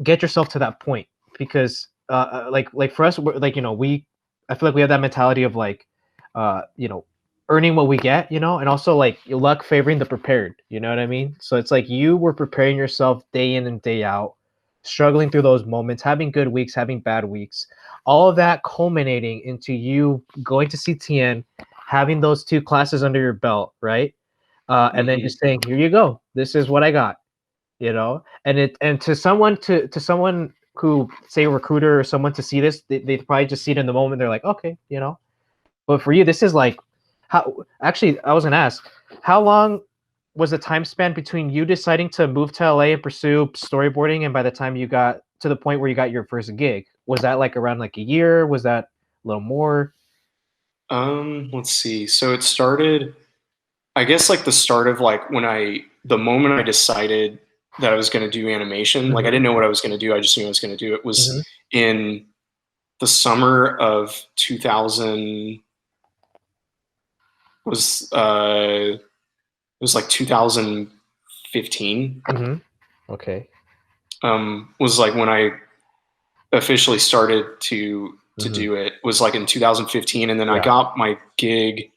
get yourself to that point. Because like for us, like I feel like we have that mentality of like, uh, you know, earning what we get, and also like luck favoring the prepared. You know what I mean? So it's like you were preparing yourself day in and day out, struggling through those moments, having good weeks, having bad weeks, all of that culminating into you going to CTN, having those 2 classes under your belt, right? And then Hmm. just saying, here you go, this is what I got, and to someone who, say, a recruiter or someone to see this, they probably just see it in the moment. They're like, okay, but for you, this is like, how, actually, I was gonna ask, how long was the time span between you deciding to move to LA and pursue storyboarding, and by the time you got to the point where you got your first gig, was that like around like a year? Was that a little more? Let's see. So it started, I guess, like the start of like the moment I decided that I was going to do animation. Like I didn't know what I was going to do. I just knew I was going to do it. Was in the summer of 2000. It was like 2015. Okay. Was like when I officially started to do it. Was like in 2015, and then I got my gig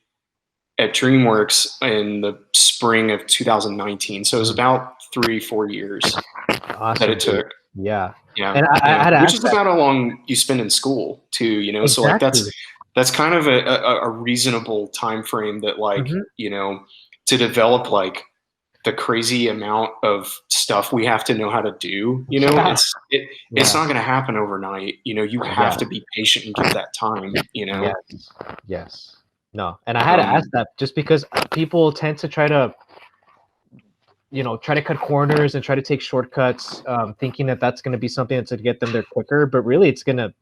at DreamWorks in the spring of 2019. So it was about 3-4 years that it took. Yeah. Yeah. And I had to which ask is that. about how long you spend in school too, you know? So like that's kind of a reasonable time frame that like, you know, to develop like the crazy amount of stuff we have to know how to do, you know, it's not going to happen overnight. You know, you have to be patient and give that time, you know? Yes. No. And I had to ask that just because people tend to try to, you know, try to cut corners and try to take shortcuts, thinking that that's going to be something that's going to get them there quicker, but really it's going to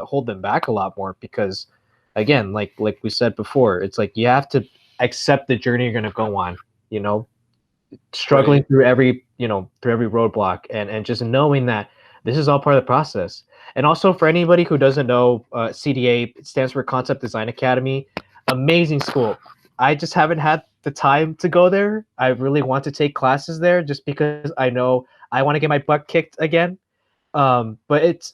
hold them back a lot more because, again, like we said before, it's like you have to accept the journey you're going to go on, you know, struggling through every roadblock and just knowing that this is all part of the process. And also for anybody who doesn't know, CDA, it stands for Concept Design Academy. Amazing school. I just haven't had the time to go there. I really want to take classes there just because I know I want to get my butt kicked again. But it's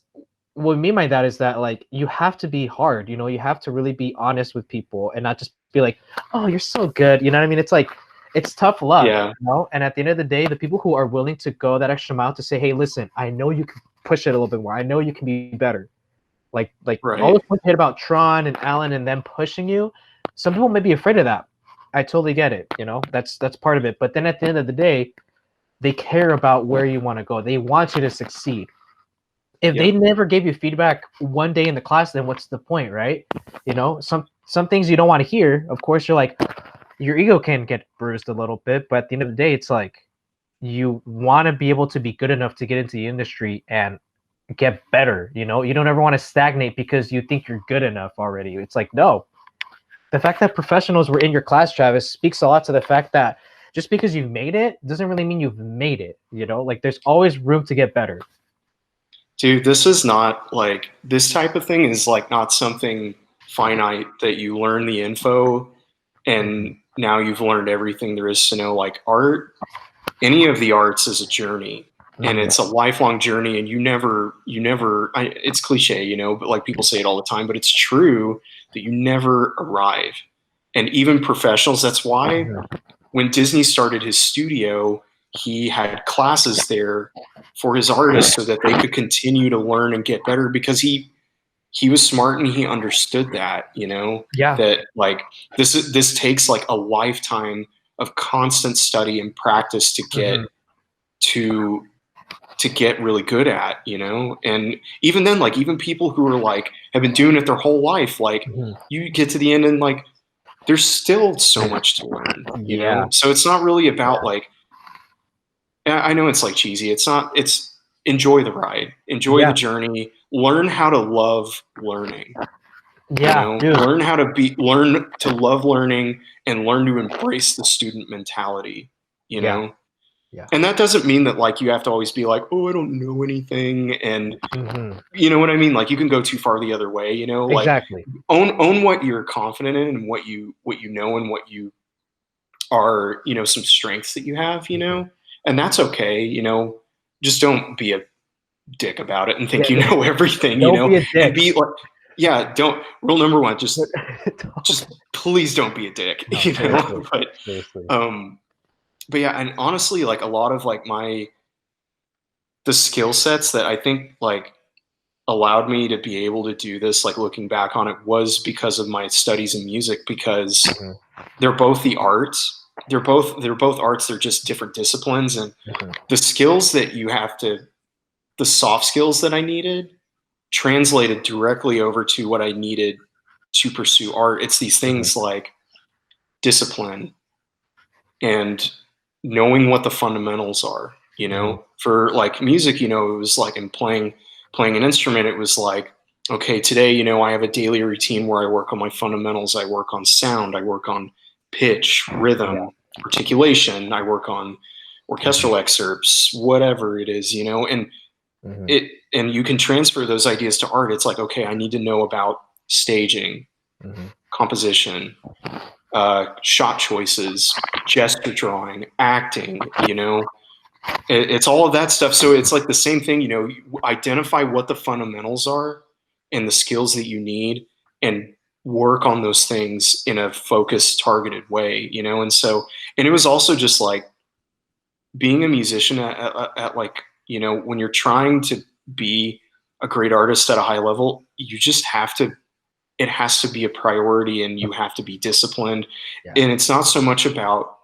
what I mean by that is that like you have to be hard, you know, you have to really be honest with people and not just be like, oh, you're so good. You know what I mean? It's like it's tough love, you know? And at the end of the day, the people who are willing to go that extra mile to say, hey, listen, I know you can push it a little bit more. I know you can be better. Like all the points hit about Tron and Alan and them pushing you. Some people may be afraid of that. I totally get it. You know, that's part of it. But then at the end of the day, they care about where you want to go. They want you to succeed. If they never gave you feedback one day in the class, then what's the point, right? You know, some things you don't want to hear. Of course, you're like, your ego can get bruised a little bit, but at the end of the day, it's like you want to be able to be good enough to get into the industry and get better. You know, you don't ever want to stagnate because you think you're good enough already. It's like, no. The fact that professionals were in your class, Travis, speaks a lot to the fact that just because you've made it doesn't really mean you've made it. You know, like there's always room to get better. Dude, this is not like, this type of thing is like not something finite that you learn the info and now you've learned everything there is to know. Like art, any of the arts is a journey and it's a lifelong journey, and you never it's cliche, you know, but like people say it all the time, but it's true that you never arrive. And even professionals, that's why when Disney started his studio, he had classes there for his artists so that they could continue to learn and get better, because he was smart and he understood that, you know, that like this takes like a lifetime of constant study and practice to get really good at, you know. And even then, like even people who are like have been doing it their whole life, like you get to the end and like there's still so much to learn, you know. So it's not really about like, I know it's like cheesy, it's not, it's enjoy the ride, enjoy the journey, learn how to love learning. You know, learn to love learning and learn to embrace the student mentality, you know. And that doesn't mean that like you have to always be like, oh, I don't know anything, and you know what I mean? Like you can go too far the other way, you know. Like own what you're confident in and what you know and what you are, you know, some strengths that you have, you know, and that's okay, you know. Just don't be a dick about it and think you know everything, you know, and be like, don't, rule number one, just please don't be a dick, you know. But yeah, and honestly, like a lot of like the skill sets that I think like allowed me to be able to do this, like looking back on it, was because of my studies in music, because they're both the arts. They're both arts. They're just different disciplines, and the skills that you have to, the soft skills that I needed, translated directly over to what I needed to pursue art. It's these things like discipline and knowing what the fundamentals are, for like music, it was like in playing an instrument, it was like, okay, today, I have a daily routine where I work on my fundamentals. I work on sound, I work on pitch, rhythm, articulation, I work on orchestral excerpts, whatever it is, and and you can transfer those ideas to art. It's like, okay, I need to know about staging, composition, shot choices, gesture drawing, acting, it's all of that stuff. So it's like the same thing, identify what the fundamentals are and the skills that you need, and work on those things in a focused, targeted way, and so, and it was also just like being a musician at like, when you're trying to be a great artist at a high level, you just have to, it has to be a priority, and you have to be disciplined. And it's not so much about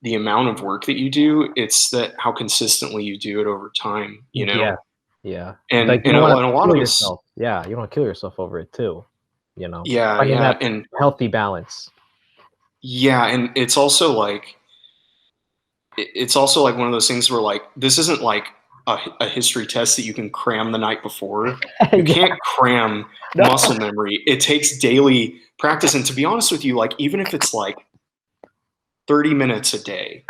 the amount of work that you do, it's that how consistently you do it over time, And, like, and a lot of this, you don't want to kill yourself over it too, finding that and healthy balance. And it's also like one of those things where like, this isn't like a history test that you can cram the night before. You can't cram muscle memory. It takes daily practice. And to be honest with you, like, even if it's like 30 minutes a day,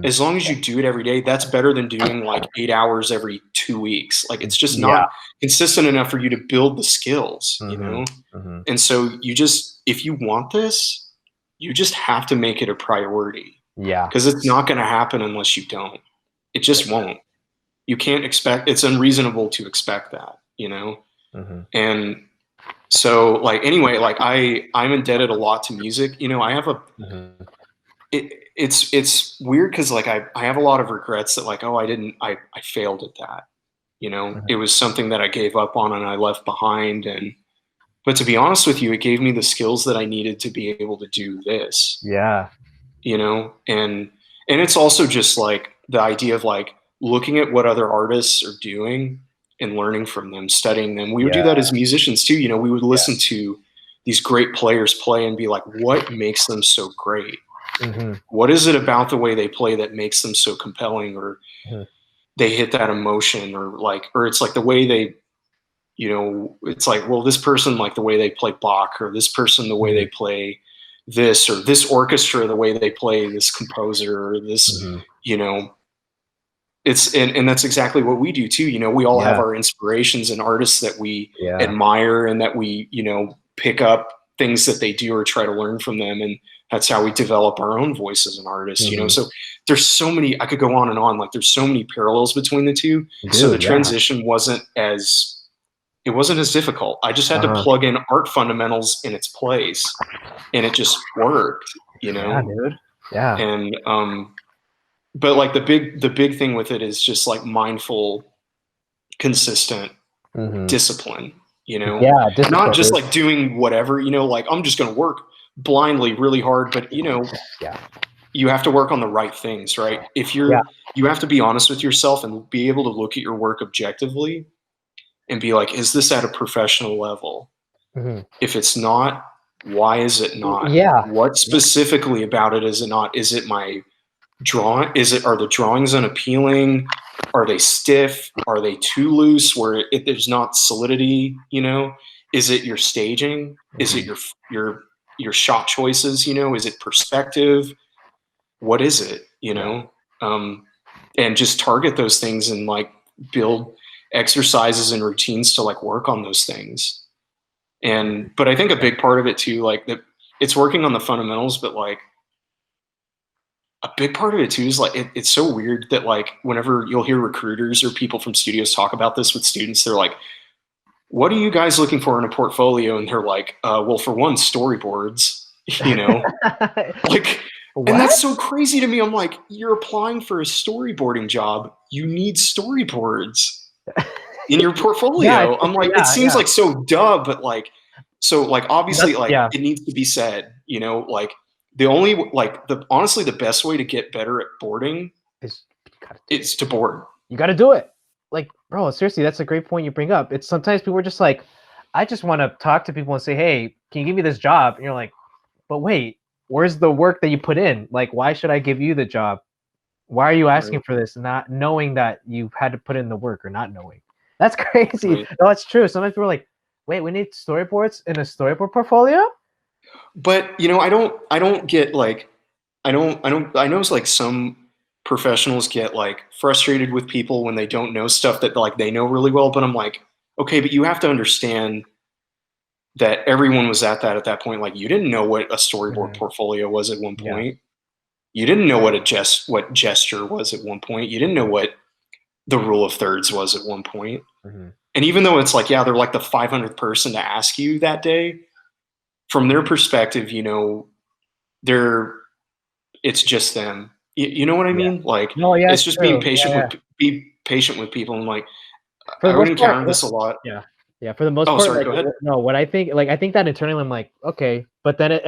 as long as you do it every day, that's better than doing like 8 hours every 2 weeks. Like, it's just not consistent enough for you to build the skills, And so if you want this, you just have to make it a priority. Because it's not going to happen unless you don't. It just won't. You can't expect, it's unreasonable to expect that, And so, like, anyway, like I'm indebted a lot to music. I have a, it's weird because like I have a lot of regrets that like, oh, I failed at that. It was something that I gave up on and I left behind. But to be honest with you, it gave me the skills that I needed to be able to do this. And it's also just like the idea of like looking at what other artists are doing and learning from them, studying them. We would do that as musicians too. We would listen to these great players play and be like, what makes them so great? What is it about the way they play that makes them so compelling, or they hit that emotion, or it's like the way they, it's like, well, this person, like the way they play Bach, or this person, the way they play this, or this orchestra, the way they play this composer, or this, it's, and that's exactly what we do too. We all have our inspirations and artists that we admire, and that we, pick up things that they do or try to learn from them. And that's how we develop our own voice as an artist, So there's so many, I could go on and on, like there's so many parallels between the two. So the transition wasn't as difficult. I just had to plug in art fundamentals in its place, and it just worked, Yeah, dude. And but like the big thing with it is just like mindful, consistent discipline, discipline, not just like doing whatever, like I'm just going to work blindly really hard, but you have to work on the right things, right? If you have to be honest with yourself and be able to look at your work objectively and be like, is this at a professional level? If it's not, why is it not? What specifically about it is it not? Is it my drawing? Are the drawings unappealing? Are they stiff? Are they too loose where there's not solidity? Is it your staging? Is it your shot choices? Is it perspective? What is it? And just target those things and like build exercises and routines to like work on those things. But I think a big part of it too, like that it's working on the fundamentals, but like a big part of it too is like, it's so weird that like whenever you'll hear recruiters or people from studios talk about this with students, they're like, what are you guys looking for in a portfolio? And they're like, well, for one, storyboards, like, what? And that's so crazy to me. I'm like, you're applying for a storyboarding job. You need storyboards in your portfolio. I'm like, it seems like so dumb, but like, so like, obviously it needs to be said, like the only, like honestly, the best way to get better at boarding is to board. You got to do it. Like, bro, seriously, that's a great point you bring up. It's sometimes people are just like, I just want to talk to people and say, hey, can you give me this job? And you're like, but wait, where's the work that you put in? Like, why should I give you the job? Why are you asking for this, not knowing that you had to put in the work, or not knowing? That's crazy. Right. No, it's true. Sometimes people are like, wait, we need storyboards in a storyboard portfolio? But you know, I don't get like, I know it's like some professionals get like frustrated with people when they don't know stuff that like they know really well. But I'm like, okay, but you have to understand that everyone was at that point. Like, you didn't know what a storyboard portfolio was at one Yeah. point. You didn't know what what gesture was at one point. You didn't know what the rule of thirds was at one point. And even though it's like, yeah, they're like the 500th person to ask you that day, from their perspective, you know, it's just them. You know what I mean? Like, No, yeah, it's it's just true. be patient with people. And like, For I the would most part, encounter this a lot. yeah. For the most Oh, part, sorry, like, go ahead. no, what I think, like, I think that internally, I'm like, okay, but then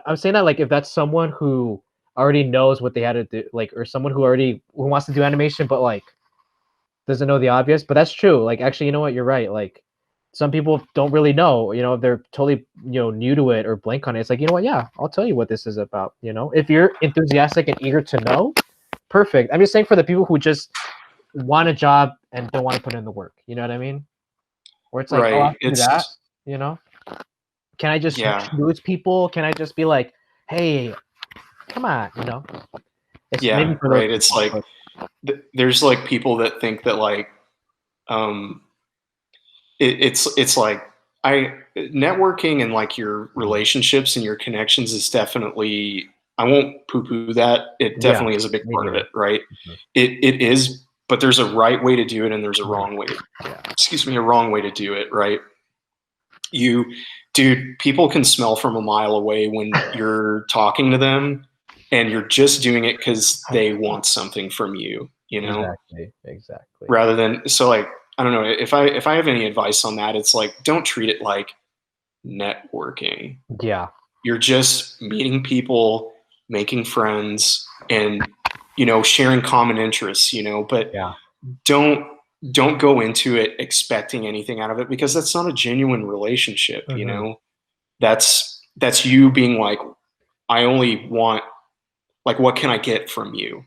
I'm saying that, like, if that's someone who already knows what they had to do, like, or someone who wants to do animation, but like doesn't know the obvious. But that's true. Like, actually, you know what? You're right. Like, some people don't really know. You know, if they're totally, you know, new to it or blank on it, it's like, you know what? Yeah, I'll tell you what this is about. You know, if you're enthusiastic and eager to know, perfect. I'm just saying for the people who just want a job and don't want to put in the work. You know what I mean? Or it's like, oh, I Right. can do that. You know? Can I just schmooze people? Can I just be like, hey, come on? You know? It's maybe for right. those It's people, like, there's like people that think that like, um, it's like, networking and like your relationships and your connections is definitely, I won't poo-poo that. It definitely is a big part of it, right? It is, but there's a right way to do it and there's a wrong way. Excuse me, a wrong way to do it, right? Dude, people can smell from a mile away when you're talking to them and you're just doing it because they want something from you, you know? Exactly. Rather than, so like, I don't know, if I have any advice on that, it's like, don't treat it like networking. Yeah. You're just meeting people, making friends, and, you know, sharing common interests, you know, but don't go into it expecting anything out of it, because that's not a genuine relationship, you know. That's you being like, I only want, like, what can I get from you?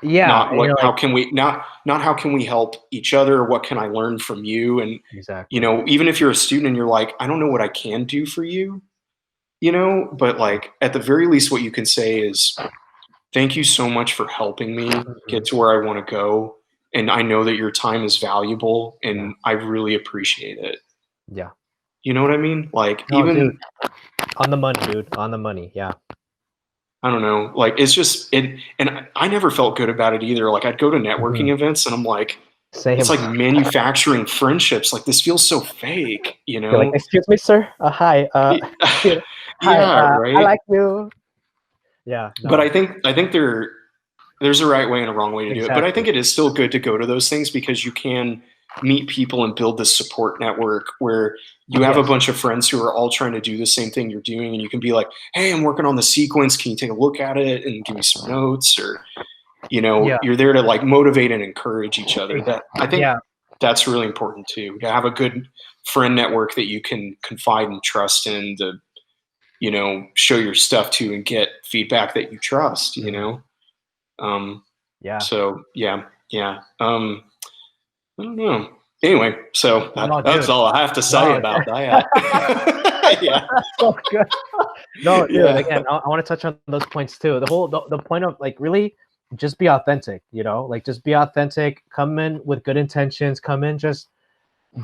Yeah. Not what, how like, can we, not how can we help each other, or what can I learn from you? And you know, even if you're a student and you're like, I don't know what I can do for you, you know, but like, at the very least, what you can say is, thank you so much for helping me get to where I want to go. And I know that your time is valuable and I really appreciate it. Yeah. You know what I mean? Like, No, even dude, on the money, dude, on the money. Yeah. I don't know, like, it's just it, and I never felt good about it either. Like, I'd go to networking events and I'm like, Same. it's like manufacturing friendships. Like, this feels so fake, you You're like, know? excuse me, sir. Hi. Yeah, Hi. right. I like you. Yeah. No. But I think there's a right way and a wrong way to do it. But I think it is still good to go to those things, because you can meet people and build this support network where you have a bunch of friends who are all trying to do the same thing you're doing, and you can be like, hey, I'm working on the sequence, can you take a look at it and give me some notes? Or, you know, you're there to like motivate and encourage each other. That, I think that's really important too, to have a good friend network that you can confide and trust in, to, you know, show your stuff to and get feedback that you trust, you know? So yeah. I don't know. Anyway, so that's all I have to say about that. Yeah. So good. No, dude, again, I want to touch on those points too. The point of, like, really just be authentic, you know, like, just be authentic, come in with good intentions, come in just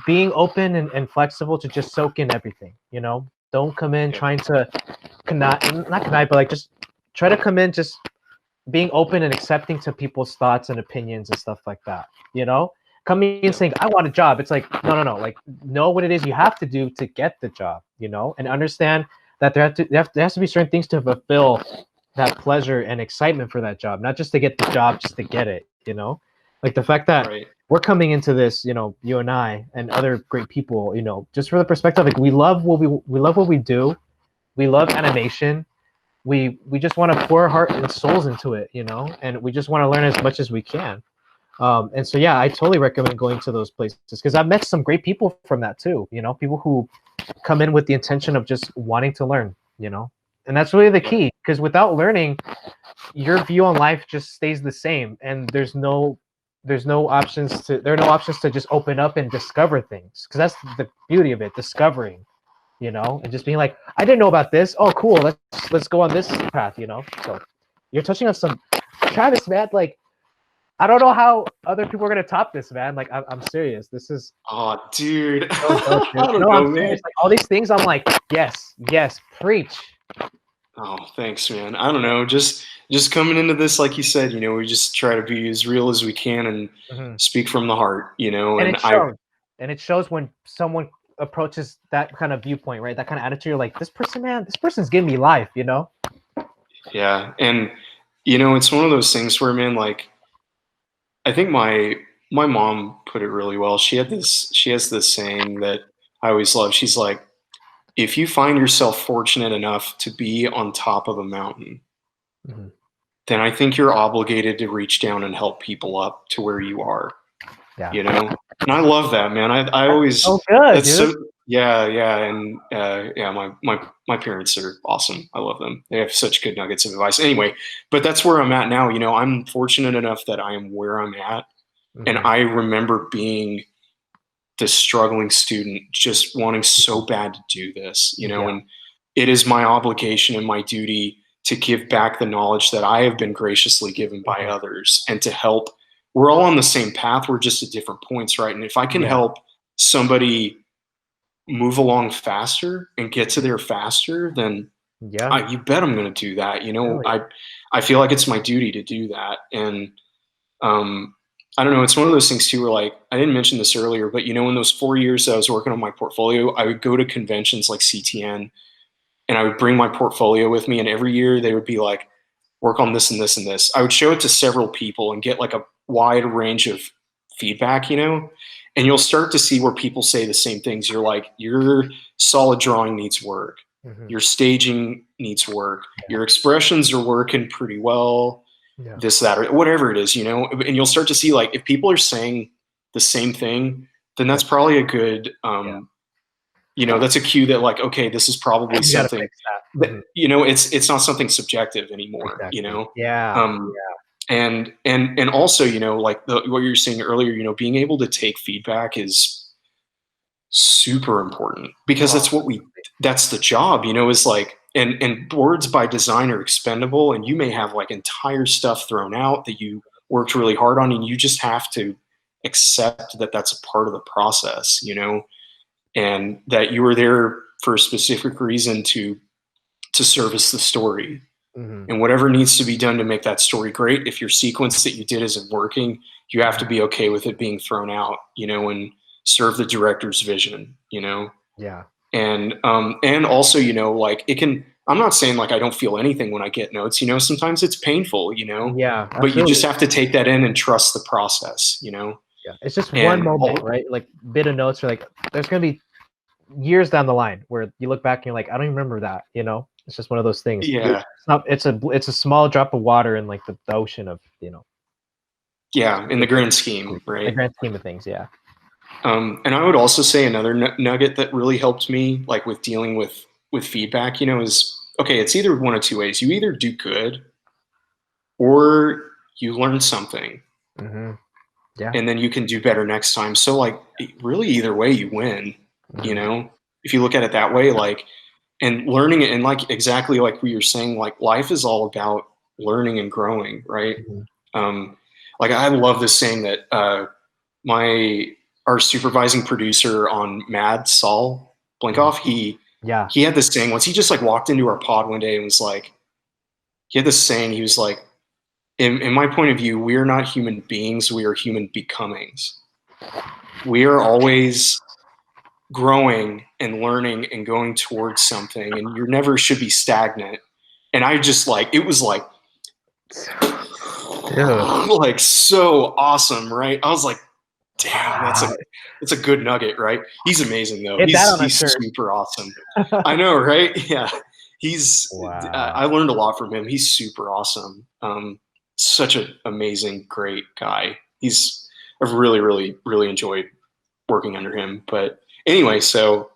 being open and flexible to just soak in everything, you know. Don't come in trying to not connive, but like, just try to come in just being open and accepting to people's thoughts and opinions and stuff like that, you know. Coming in saying, I want a job, it's like, no, like, know what it is you have to do to get the job, you know, and understand that there has to be certain things to fulfill that pleasure and excitement for that job, not just to get the job just to get it, you know. Like, the fact that we're coming into this, you know, you and I and other great people, you know, just for the perspective, like, we love what we do, we love animation, we just want to pour our heart and souls into it, you know, and we just want to learn as much as we can. And so, yeah, I totally recommend going to those places, because I've met some great people from that too, you know, people who come in with the intention of just wanting to learn, you know, and that's really the key, because without learning, your view on life just stays the same, and there are no options to just open up and discover things, because that's the beauty of it, discovering, and just being like, I didn't know about this. Oh, cool. Let's go on this path, So you're touching on some, Travis, man. Like, I don't know how other people are gonna top this, man. Like, I'm serious. This is, oh, dude. so dope, dude. I don't No, know, I'm serious. man. Like, all these things, I'm like, yes, preach. Oh, thanks, man. I don't know. Just coming into this, like you said, we just try to be as real as we can and speak from the heart, And and it shows. And it shows when someone approaches that kind of viewpoint, right? That kind of attitude. You're like, this person's giving me life, Yeah. And, it's one of those things where, man, like, I think my mom put it really well. She has this saying that I always love. She's like, if you find yourself fortunate enough to be on top of a mountain, then I think you're obligated to reach down and help people up to where you are. Yeah. And I love that, man. I always, so good, dude. so, yeah. And, yeah, my parents are awesome. I love them. They have such good nuggets of advice. Anyway, but that's where I'm at now. I'm fortunate enough that I am where I'm at. And I remember being this struggling student, just wanting so bad to do this, and it is my obligation and my duty to give back the knowledge that I have been graciously given by others, and to help. We're all on the same path. We're just at different points, right? And if I can help somebody move along faster and get to there faster, then you bet I'm going to do that. I feel like it's my duty to do that. And, I don't know. It's one of those things too, where, like, I didn't mention this earlier, but in those 4 years that I was working on my portfolio, I would go to conventions like CTN, and I would bring my portfolio with me. And every year they would be like, work on this and this and this. I would show it to several people and get like a wide range of feedback, and you'll start to see where people say the same things. You're like, your solid drawing needs work. Your staging needs work. Your expressions are working pretty well. This, that, or whatever it is, and you'll start to see, like, if people are saying the same thing, then that's probably a good, that's a cue that, like, okay, this is probably something that, it's not something subjective anymore, and also, like what you were saying earlier, being able to take feedback is super important, because that's the job, is like, and boards by design are expendable, and you may have like entire stuff thrown out that you worked really hard on, and you just have to accept that that's a part of the process, and that you were there for a specific reason to service the story. And whatever needs to be done to make that story great, if your sequence that you did isn't working, you have to be okay with it being thrown out, and serve the director's vision, and also, like, it can, I'm not saying like I don't feel anything when I get notes, sometimes it's painful, but you just have to take that in and trust the process, It's just one moment, right? Like, bit of notes, are like, there's gonna be years down the line where you look back and you're like, I don't even remember that, It's just one of those things. Yeah. It's a small drop of water in like the ocean of, Yeah, in the grand scheme, right? The grand scheme of things, yeah. And I would also say another nugget that really helped me, like, with dealing with feedback, is, okay, it's either one of two ways. You either do good, or you learn something. Yeah. And then you can do better next time. So, like, really either way you win, if you look at it that way, like, and learning it, and like, exactly like we were saying, like, life is all about learning and growing, right? Like, I love this saying that our supervising producer on Mad, Saul Blinkoff, he had this saying once. He just like walked into our pod one day and was like, he had this saying, he was like, in my point of view, we are not human beings, we are human becomings. We are always growing and learning and going towards something, and you never should be stagnant. And I just, like, it was like, like, so awesome, right? I was like, damn, that's a good nugget, right? He's amazing though. He's super awesome. I know, right? Yeah. I learned a lot from him. He's super awesome. Such an amazing, great guy. I've really, really, really enjoyed working under him. But anyway, so,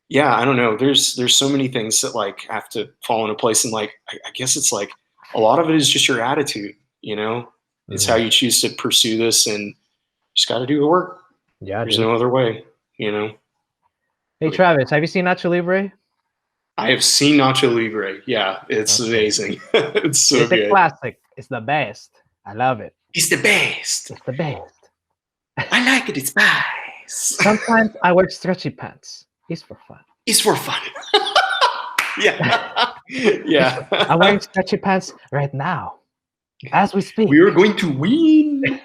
yeah, I don't know. There's so many things that, like, have to fall into place. And, like, I guess it's like, a lot of it is just your attitude, you know? It's how Mhm. you choose to pursue this, and just got to do the work. Yeah, There's dude. no other way, you know? Hey, But Travis, have you seen Nacho Libre? I have seen Nacho Libre. Yeah, it's Okay. amazing. It's so It's a good. classic. It's the best. I love it. He's the best. It's the best. I like it. It's spice. Sometimes I wear stretchy pants. It's for fun. It's for fun. Yeah. Yeah. I'm wearing stretchy pants right now, as we speak. We are going to win.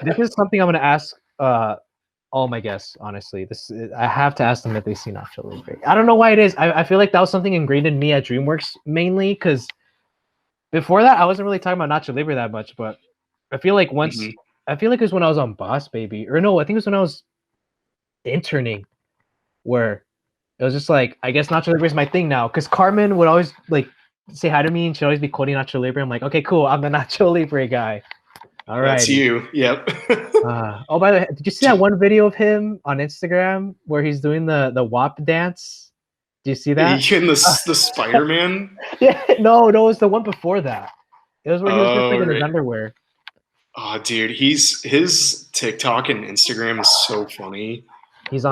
This is something I'm going to ask all my guests, honestly. I have to ask them if they see Nacho Libre. I don't know why it is. I feel like that was something ingrained in me at DreamWorks mainly, because before that, I wasn't really talking about Nacho Libre that much, but I feel like I feel like it was when I was on Boss Baby, or no, I think it was when I was interning, where it was just like, I guess Nacho Libre is my thing now, because Carmen would always like say hi to me, and she'd always be quoting Nacho Libre. I'm like, okay, cool, I'm the Nacho Libre guy. All right. That's you. Yep. Oh, by the way, did you see that one video of him on Instagram where he's doing the WAP dance? Do you see that? In the Spider-Man? Yeah, no, it was the one before that. It was where he was just like in his right. underwear. Oh, dude, his TikTok and Instagram is so funny. He's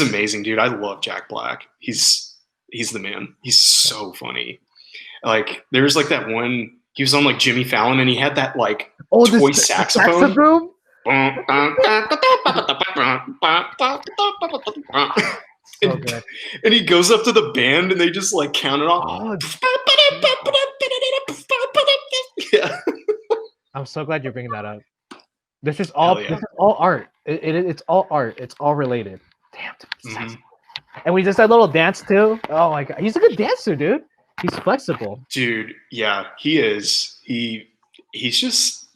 amazing, dude. I love Jack Black. He's the man. He's so funny. Like there's like that one. He was on like Jimmy Fallon, and he had that like toy saxophone. So good. And he goes up to the band, and they just like count it off. Oh. Yeah. I'm so glad you're bringing that up. This is all art. It's all art. It's all related. Damn. And we just had a little dance too. Oh my god, he's a good dancer, dude. He's flexible. Dude, yeah, he is. He's just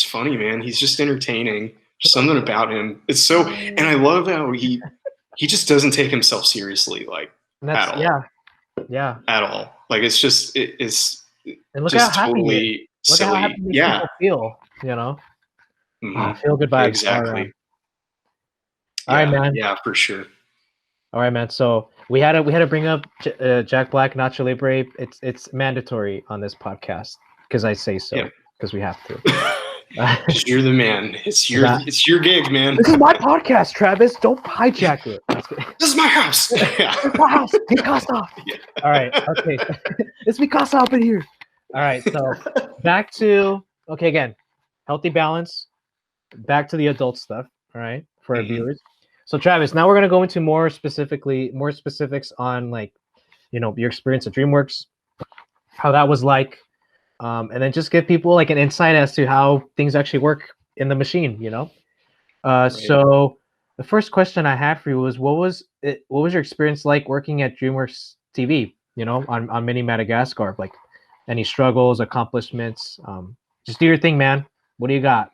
funny, man. He's just entertaining. There's something about him. It's so, and I love how he just doesn't take himself seriously, like at all. Yeah. At all. Like it's just it's and look just how happy totally look silly. how happy people feel, you know. Feel good vibes. Exactly. All right, man. Yeah, for sure. All right, man. So we had to bring up Jack Black, Nacho Libre. It's mandatory on this podcast because I say so. Because we have to. You're the man. It's your gig, man. This is my podcast, Travis. Don't hijack it. This is my house. Yeah. This is my house. Mikasa. Yeah. All right. Okay. It's Mikasa up in here. All right. So back to again, healthy balance. Back to the adult stuff. All right, for our viewers. So Travis, now we're gonna go into more specifics on like, your experience at DreamWorks, how that was like, and then just give people like an insight as to how things actually work in the machine. So the first question I had for you was, what was your experience like working at DreamWorks TV? On Mini Madagascar, like any struggles, accomplishments. Just do your thing, man. What do you got?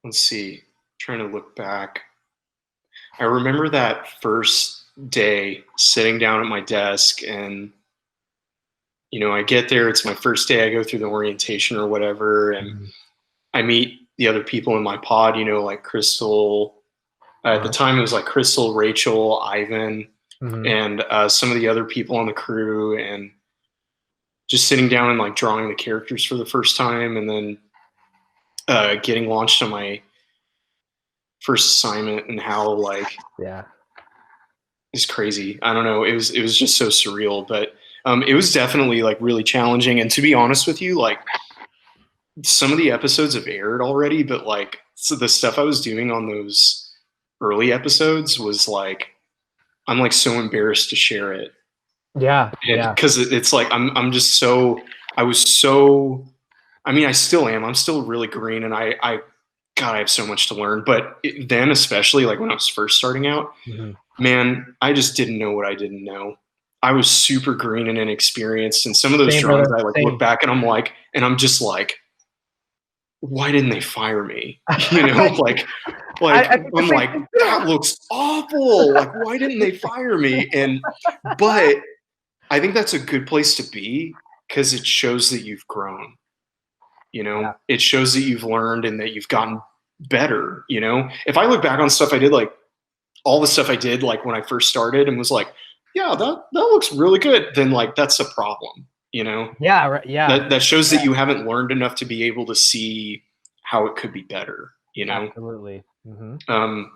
Let's see. Trying to look back. I remember that first day sitting down at my desk, and I get there. It's my first day. I go through the orientation or whatever, and I meet the other people in my pod. Like Crystal. At the time, it was like Crystal, Rachel, Ivan, and some of the other people on the crew, and just sitting down and like drawing the characters for the first time, and then getting launched on my first assignment, and how it's crazy. I don't know. It was just so surreal, but it was definitely like really challenging. And to be honest with you, like some of the episodes have aired already, but like so the stuff I was doing on those early episodes was like, I'm like so embarrassed to share it. Yeah. Because it's like I still am. I'm still really green, and I have so much to learn. But then, especially like when I was first starting out, man, I just didn't know what I didn't know. I was super green and inexperienced, and some of those drawings I like look back and I'm just like, why didn't they fire me? I'm like, that looks awful. Like, why didn't they fire me? But I think that's a good place to be, because it shows that you've grown. It shows that you've learned and that you've gotten better. If I look back on stuff I did, like all the stuff I did, like when I first started, and was like, yeah, that looks really good, then like that's a problem, you know? Yeah, right, yeah, That shows that you haven't learned enough to be able to see how it could be better, you know? absolutely. Hmm. Um,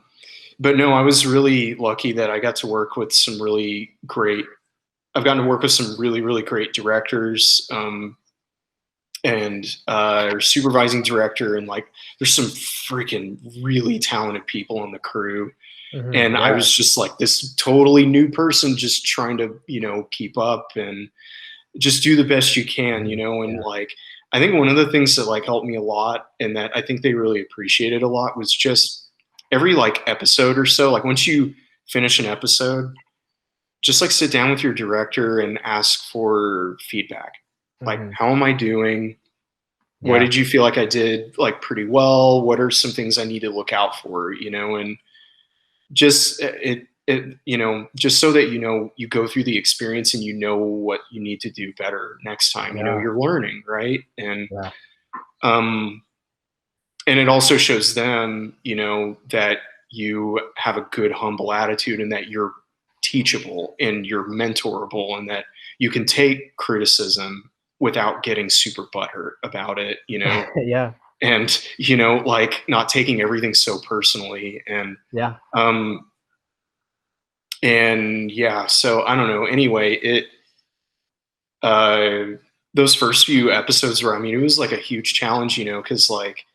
but no, I was really lucky that I got to work with some really great. I've gotten to work with some really, really great directors, and or supervising director, and like there's some freaking really talented people on the crew. Hmm. And I Yeah, was just like this totally new person, just trying to, keep up and just do the best you can, and yeah, like I think one of the things that like helped me a lot and that I think they really appreciated a lot was just every like episode or so, like once you finish an episode, just like sit down with your director and ask for feedback. Like, hmm, how am I doing? What yeah, did you feel like I did like pretty well? What are some things I need to look out for, and just just so that you go through the experience and you know what you need to do better next time. yeah, You're learning, right? And yeah, um and it also shows them, that you have a good humble attitude and that you're teachable and you're mentorable and that you can take criticism without getting super butthurt about it, yeah, and like not taking everything so personally. yeah, Um and yeah, so I don't know. Anyway, uh those first few episodes were, I mean, it was like a huge challenge, because like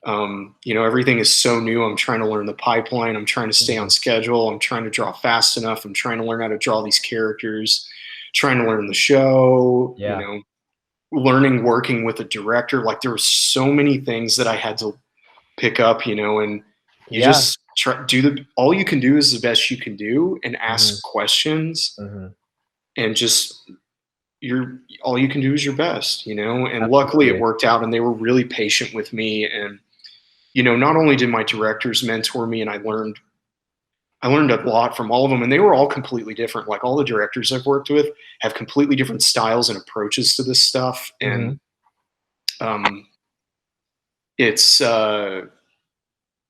everything is so new. I'm trying to learn the pipeline. I'm trying to stay on mhm, schedule. I'm trying to draw fast enough. I'm trying to learn how to draw these characters, trying to learn the show, yeah, learning working with a director. Like there were so many things that I had to pick up, and you yeah, just all you can do is the best you can do and hmm, ask questions, hmm, and just all you can do is your best, and luckily it absolutely. worked out and they were really patient with me. And not only did my directors mentor me and I learned a lot from all of them, and they were all completely different. Like all the directors I've worked with have completely different styles and approaches to this stuff. And Hmm. um, it's but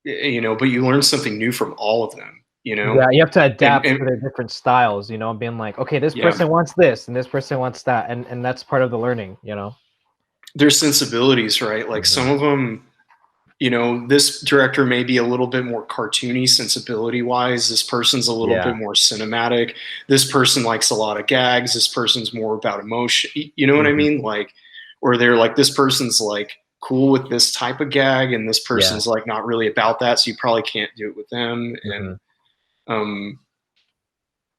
you learn something new from all of them, Yeah, you have to adapt and to their different styles, being like, okay, this yeah, person wants this and this person wants that, and that's part of the learning. their sensibilities, right? Like Hmm. some of them, this director may be a little bit more cartoony sensibility wise. This person's a little Yeah. bit more cinematic. This person likes a lot of gags. This person's more about emotion. You know what I Hmm. mean? Like, or they're like, this person's like cool with this type of gag, and this Yeah. person's like not really about that. So you probably can't do it with them. Hmm. Um,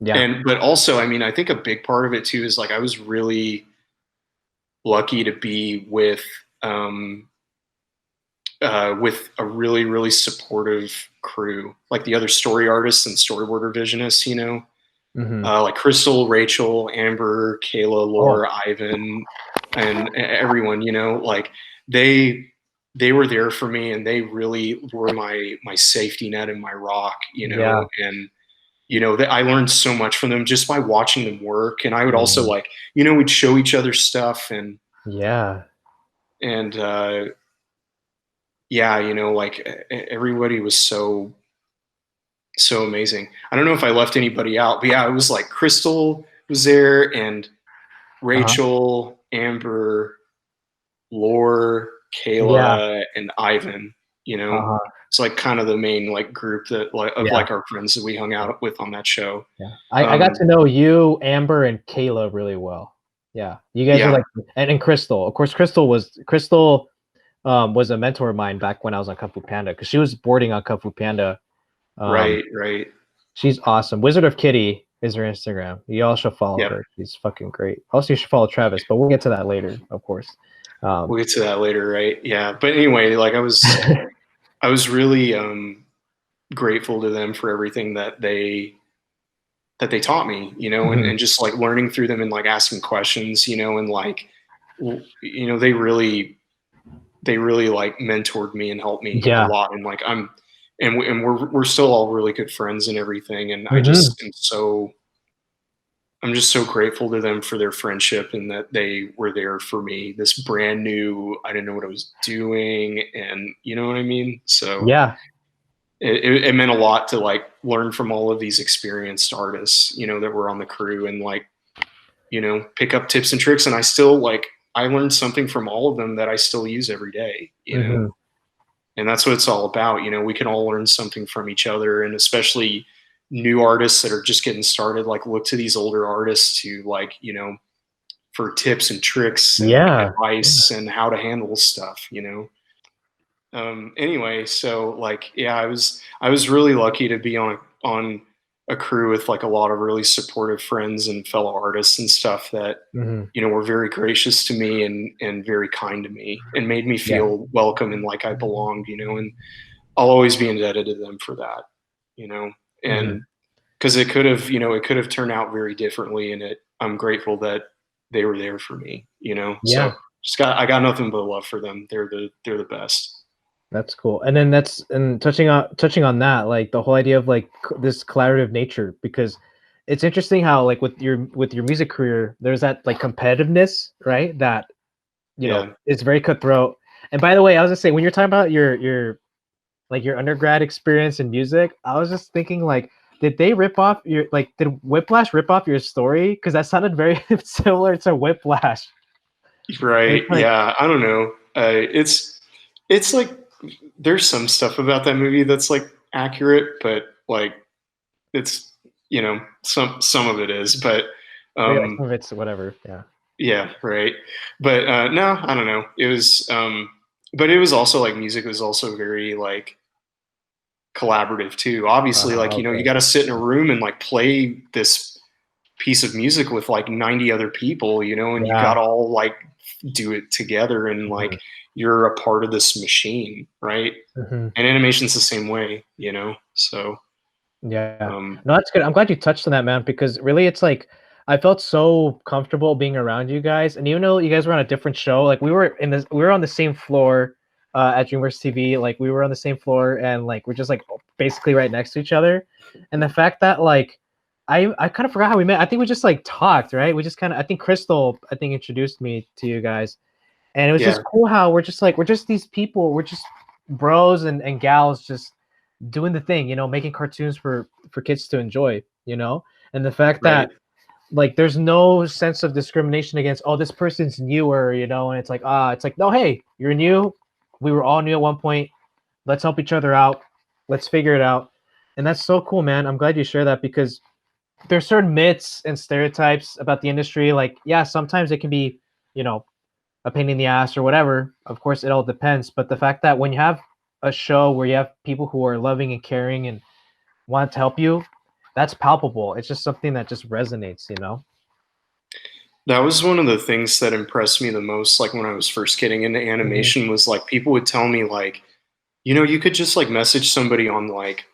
Yeah. but also, I mean, I think a big part of it too is like I was really lucky to be with a really, really supportive crew, like the other story artists and storyboard revisionists, Hmm. like Crystal, Rachel, Amber, Kayla, Oh. Laura, Ivan, and everyone, like they they were there for me and they really were my safety net and my rock, Yeah. and I learned so much from them just by watching them work. And I would also Hmm. like, we'd show each other stuff Yeah. and yeah, like everybody was so amazing. I don't know if I left anybody out, but yeah, it was like Crystal was there and Uh-huh. Rachel, Amber, Lore, Yeah. Kayla, and Ivan. Uh-huh. It's like kind of the main like group that like of Yeah. like our friends that we hung out with on that show. Yeah. I got Um, to know you, Amber, and Kayla really well. Yeah. You guys were yeah, like, and Crystal. Of course, Crystal was a mentor of mine back when I was on Kung Fu Panda because she was boarding on Kung Fu Panda. Um, right, right. she's awesome. Wizard of Kitty is her Instagram. You all should follow Yep. her. She's fucking great. Also, you should follow Travis, but we'll get to that later, of course. Um, We'll get to that later, right? Yeah. But anyway, like I was really grateful to them for everything that they taught me, and, mhm. and just like learning through them and like asking questions, and like, they really like mentored me and helped me a Yeah. lot. And like, we're still all really good friends and everything. And Mhm. I'm just so grateful to them for their friendship and that they were there for me. This brand new, I didn't know what I was doing. And you know what I mean? So Yeah. it meant a lot to like learn from all of these experienced artists, you know, that were on the crew, and like, you know, pick up tips and tricks. And I still like, I learned something from all of them that I still use every day, you know, and that's what it's all about. You know, we can all learn something from each other, and especially new artists that are just getting started, like look to these older artists to like, you know, for tips and tricks and advice and how to handle stuff, you know. Anyway, so like, yeah, I was really lucky to be on a crew with like a lot of really supportive friends and fellow artists and stuff that, you know, were very gracious to me and very kind to me and made me feel welcome and like I belonged, you know, and I'll always be indebted to them for that, you know, and because it could have, you know, it could have turned out very differently, and I'm grateful that they were there for me, you know. So I got nothing but love for them. They're the best. That's cool. And then touching on that, like the whole idea of like this collaborative nature, because it's interesting how like with your music career, there's that like competitiveness, right? That, you know, it's very cutthroat. And by the way, I was just saying, when you're talking about your like your undergrad experience in music, I was just thinking like, did they rip off your, like, did Whiplash rip off your story? Because that sounded very similar to Whiplash. Right. Like, yeah. I don't know. It's like, there's some stuff about that movie that's like accurate, but like it's, you know, some of it is, but some of it's whatever. Yeah, right. But no, I don't know. It was but it was also like music was also very like collaborative too. Obviously, like, you know, you got to sit in a room and like play this piece of music with like 90 other people, you know, and you got to all like do it together, and like you're a part of this machine, right? And animation's the same way, you know. So no, that's good. I'm glad you touched on that, man, because really it's like I felt so comfortable being around you guys, and even though you guys were on a different show, like we were on the same floor at DreamWorks TV, like we were on the same floor, and like we're just like basically right next to each other. And the fact that like I kind of forgot how we met. I think we just like talked, right? We just kind of, I think Crystal introduced me to you guys, and it was just cool how we're just these people, we're just bros and gals just doing the thing, you know, making cartoons for kids to enjoy, you know. And the fact that like there's no sense of discrimination against, oh, this person's newer, you know, and it's like, it's like, no, hey, you're new, we were all new at one point, let's help each other out, let's figure it out. And that's so cool, man. I'm glad you share that, because there's certain myths and stereotypes about the industry. Like, yeah, sometimes it can be, you know, a pain in the ass or whatever. Of course, it all depends. But the fact that when you have a show where you have people who are loving and caring and want to help you, that's palpable. It's just something that just resonates, you know? That was one of the things that impressed me the most, like when I was first getting into animation, was like people would tell me like, you know, you could just like message somebody on like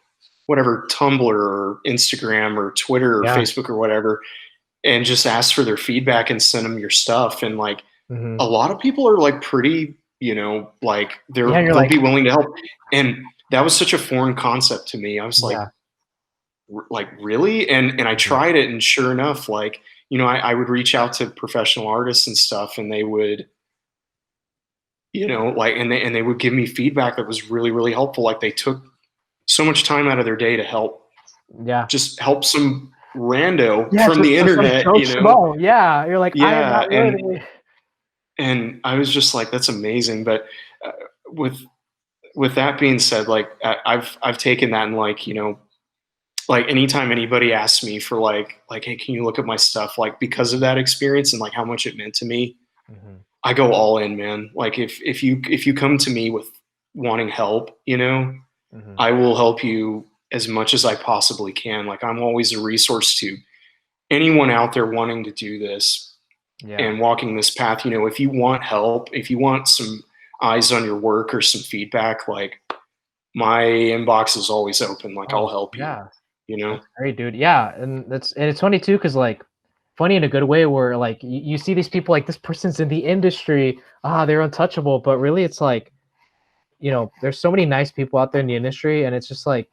whatever, Tumblr or Instagram or Twitter or Facebook or whatever, and just ask for their feedback and send them your stuff. And like a lot of people are like pretty, you know, like they'll be willing to help. And that was such a foreign concept to me. I was like really? And I tried it, and sure enough, like, you know, I would reach out to professional artists and stuff, and they would, you know, like, and they would give me feedback that was really, really helpful. Like they took so much time out of their day to help, just help some rando from the internet, you know? You're like, I am not worthy. And I was just like, that's amazing. But with that being said, like I've taken that, and like, you know, like anytime anybody asks me for like, hey, can you look at my stuff? Like, because of that experience and like how much it meant to me, I go all in, man. Like if you come to me with wanting help, you know, I will help you as much as I possibly can. Like I'm always a resource to anyone out there wanting to do this and walking this path. You know, if you want help, if you want some eyes on your work or some feedback, like my inbox is always open. Like I'll help you. You know? That's great, dude. Yeah, and it's funny too, because like funny in a good way, where like you see these people like, this person's in the industry, they're untouchable, but really it's like, you know, there's so many nice people out there in the industry, and it's just like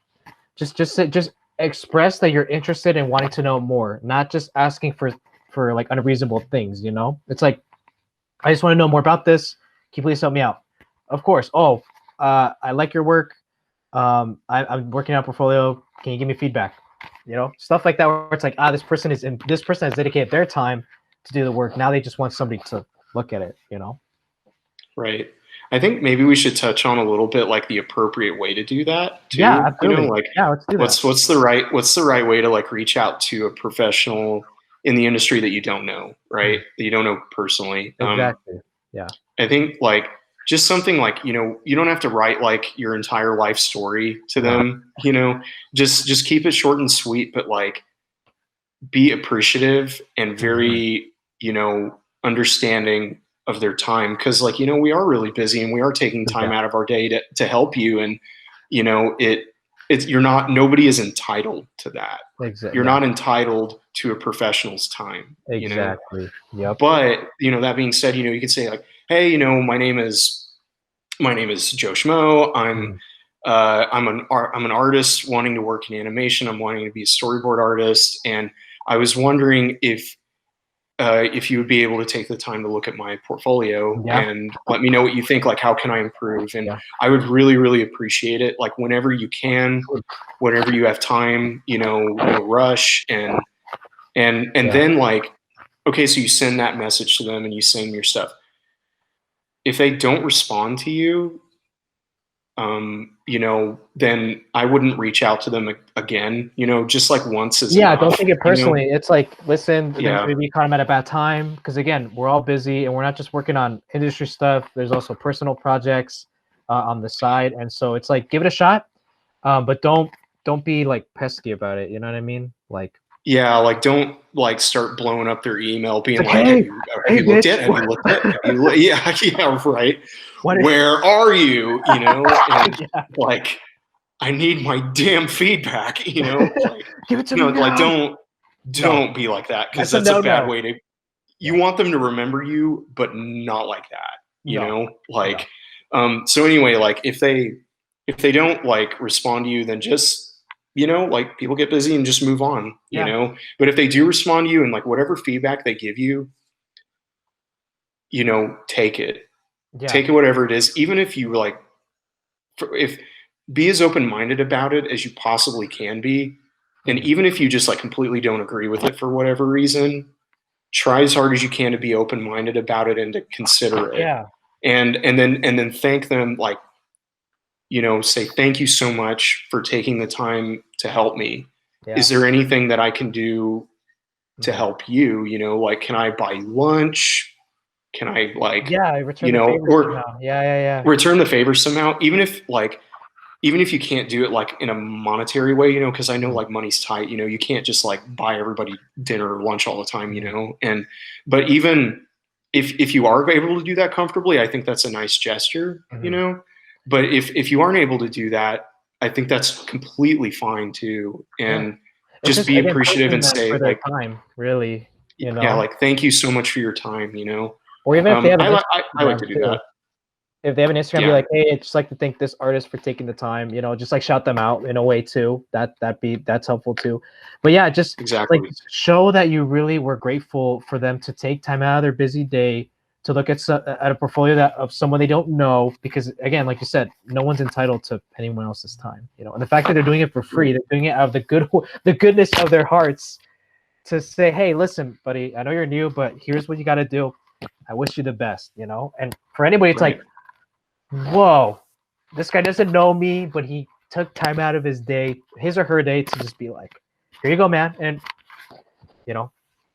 just express that you're interested in wanting to know more, not just asking for like unreasonable things, you know? It's like, I just want to know more about this. Can you please help me out? Of course. I like your work. I'm working on a portfolio. Can you give me feedback? You know, stuff like that where it's like, this person has dedicated their time to do the work. Now they just want somebody to look at it, you know? Right. I think maybe we should touch on a little bit like the appropriate way to do that Yeah, too. You know, absolutely. like Yeah, let's do that. what's the right way to like reach out to a professional in the industry that you don't know, right? That you don't know personally. Exactly. Yeah. I think like just something like, you know, you don't have to write like your entire life story to No. them, you know, just keep it short and sweet, but like be appreciative and very, you know, understanding of their time. Cause like, you know, we are really busy and we are taking time Yeah. out of our day to help you. And, you know, you're not, nobody is entitled to that. Exactly. You're Yeah. not entitled to a professional's time, you know? Exactly. Yep. But, you know, that being said, you know, you could say like, hey, you know, my name is Joe Schmo. Mhm. I'm an artist wanting to work in animation. I'm wanting to be a storyboard artist, and I was wondering if you would be able to take the time to look at my portfolio Yeah. and let me know what you think. Like, how can I improve? And Yeah. I would really, really appreciate it. Like, whenever you can, whenever you have time, you know, no rush. And Yeah. then like, okay, so you send that message to them and you send your stuff. If they don't respond to you, you know, then I wouldn't reach out to them again. You know, just like once is Yeah, don't enough. take it You know, personally. It's like, listen, yeah, maybe you caught him at a bad time because again, we're all busy and we're not just working on industry stuff. There's also personal projects on the side, and so it's like give it a shot, but don't be like pesky about it. You know what I mean? Like, yeah. Like, don't like start blowing up their email, it's being like, like, hey, have hey, you looked bitch, at? Have you looked at? Yeah, yeah, right. what is? Where are you? You know, and Yeah, like, I need my damn feedback. You know, like, give it to you know, me like now. No, don't be like that because that's a that's a no bad no. way to. You Yeah, want them to remember you, but not like that. You no, know, no. like, so anyway, like if they don't like respond to you, then just, you know, like people get busy and just move on, you Yeah, know. But if they do respond to you and like whatever feedback they give you, you know, yeah, take it whatever it is, even if you like, if be as open minded about it as you possibly can be, and mhm. even if you just like completely don't agree with it for whatever reason, try as hard as you can to be open minded about it and to consider it, Yeah, and then thank them, like, you know, say thank you so much for taking the time to help me. Is yeah, there anything that I can do to mhm. help you? You know, like, can I buy you lunch? Can I, like, Yeah. you Return the know, favor or somehow. Yeah, yeah, yeah. return the favor somehow, even if like, even if you can't do it like in a monetary way, you know, because I know Mhm, like money's tight, you know, you can't just like buy everybody dinner or lunch all the time, you mhm, know. And but even if you are able to do that comfortably, I think that's a nice gesture, you mhm. know. But if you aren't able to do that, I think that's completely fine too. Yeah. And It's just just be again appreciative thanking and them say for their like, time, really, you yeah, know? like, thank you so much for your time, you know. Or even if they have an I like Instagram to do too. that. If they have an Instagram, be Yeah, like, "Hey, I'd just like to thank this artist for taking the time," you know, just like shout them out in a way too. That's helpful too. But yeah, just like exactly. show that you really were grateful for them to take time out of their busy day to look at a portfolio that of someone they don't know, because again, like you said, no one's entitled to anyone else's time, you know. And the fact that they're doing it for free, they're doing it out of the goodness of their hearts to say, "Hey, listen, buddy, I know you're new, but here's what you got to do. I wish you the best," you know. And for anybody, it's Right. like, whoa, this guy doesn't know me, but he took time out of his day, his or her day, to just be like, here you go, man. And you know,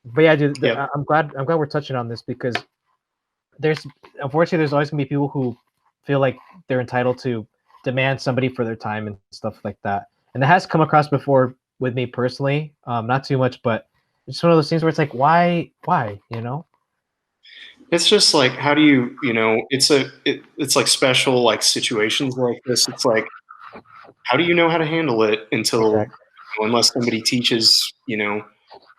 but yeah, dude, Yep. I'm glad we're touching on this because there's unfortunately there's always gonna be people who feel like they're entitled to demand somebody for their time and stuff like that. And that has come across before with me personally. Not too much, but it's one of those things where it's like, why, you know? It's just like, how do you, you know, it's like special like situations like this. It's like, how do you know how to handle it until, Exactly. unless somebody teaches, you know,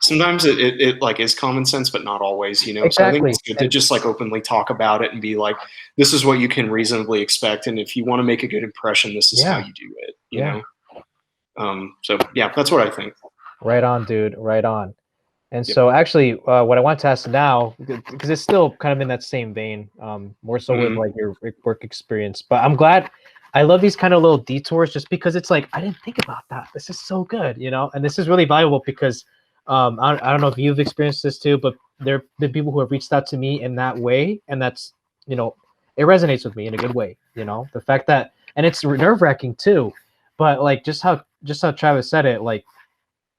sometimes it like is common sense, but not always, you know. So I think Exactly. it's good to And just like openly talk about it and be like, this is what you can reasonably expect. And if you want to make a good impression, this is how yeah, you do it, you yeah. know? So yeah, that's what I think. Right on, dude. Right on. And Yep. so actually, what I want to ask now, because it's still kind of in that same vein, more so with Hmm. like your work experience, but I'm glad. I love these kind of little detours just because it's like, I didn't think about that. This is so good, you know? And this is really valuable because I don't know if you've experienced this too, but there have been people who have reached out to me in that way. And that's, you know, it resonates with me in a good way, you know? The fact that, and it's nerve-wracking too, but like just how Travis said it, like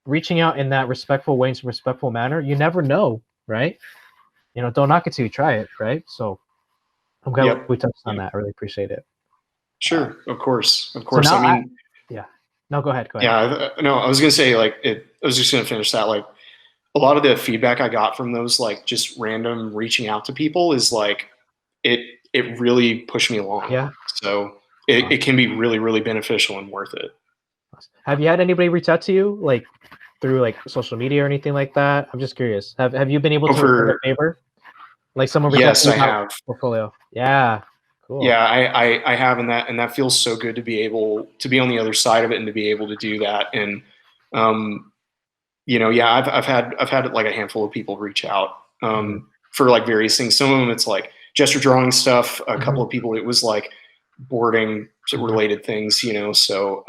reaching out in that respectful way, in a respectful manner, you never know, right? You know, don't knock it till you try it, right? So I'm glad we touched on that. I really appreciate it. Sure, of course. So now I mean, yeah. No, go ahead. Yeah, no, I was gonna say like I was just gonna finish that. Like a lot of the feedback I got from those like just random reaching out to people is like it really pushed me along. Yeah. So it can be really, really beneficial and worth it. Have you had anybody reach out to you like through like social media or anything like that? I'm just curious. Have you been able to return a favor? Like someone reach out to you about portfolio? Yeah. Cool. Yeah, I have, and that feels so good to be able to be on the other side of it and to be able to do that. And you know, yeah, I've had like a handful of people reach out for like various things. Some of them it's like gesture drawing stuff. A couple of people it was like boarding related things, you know. So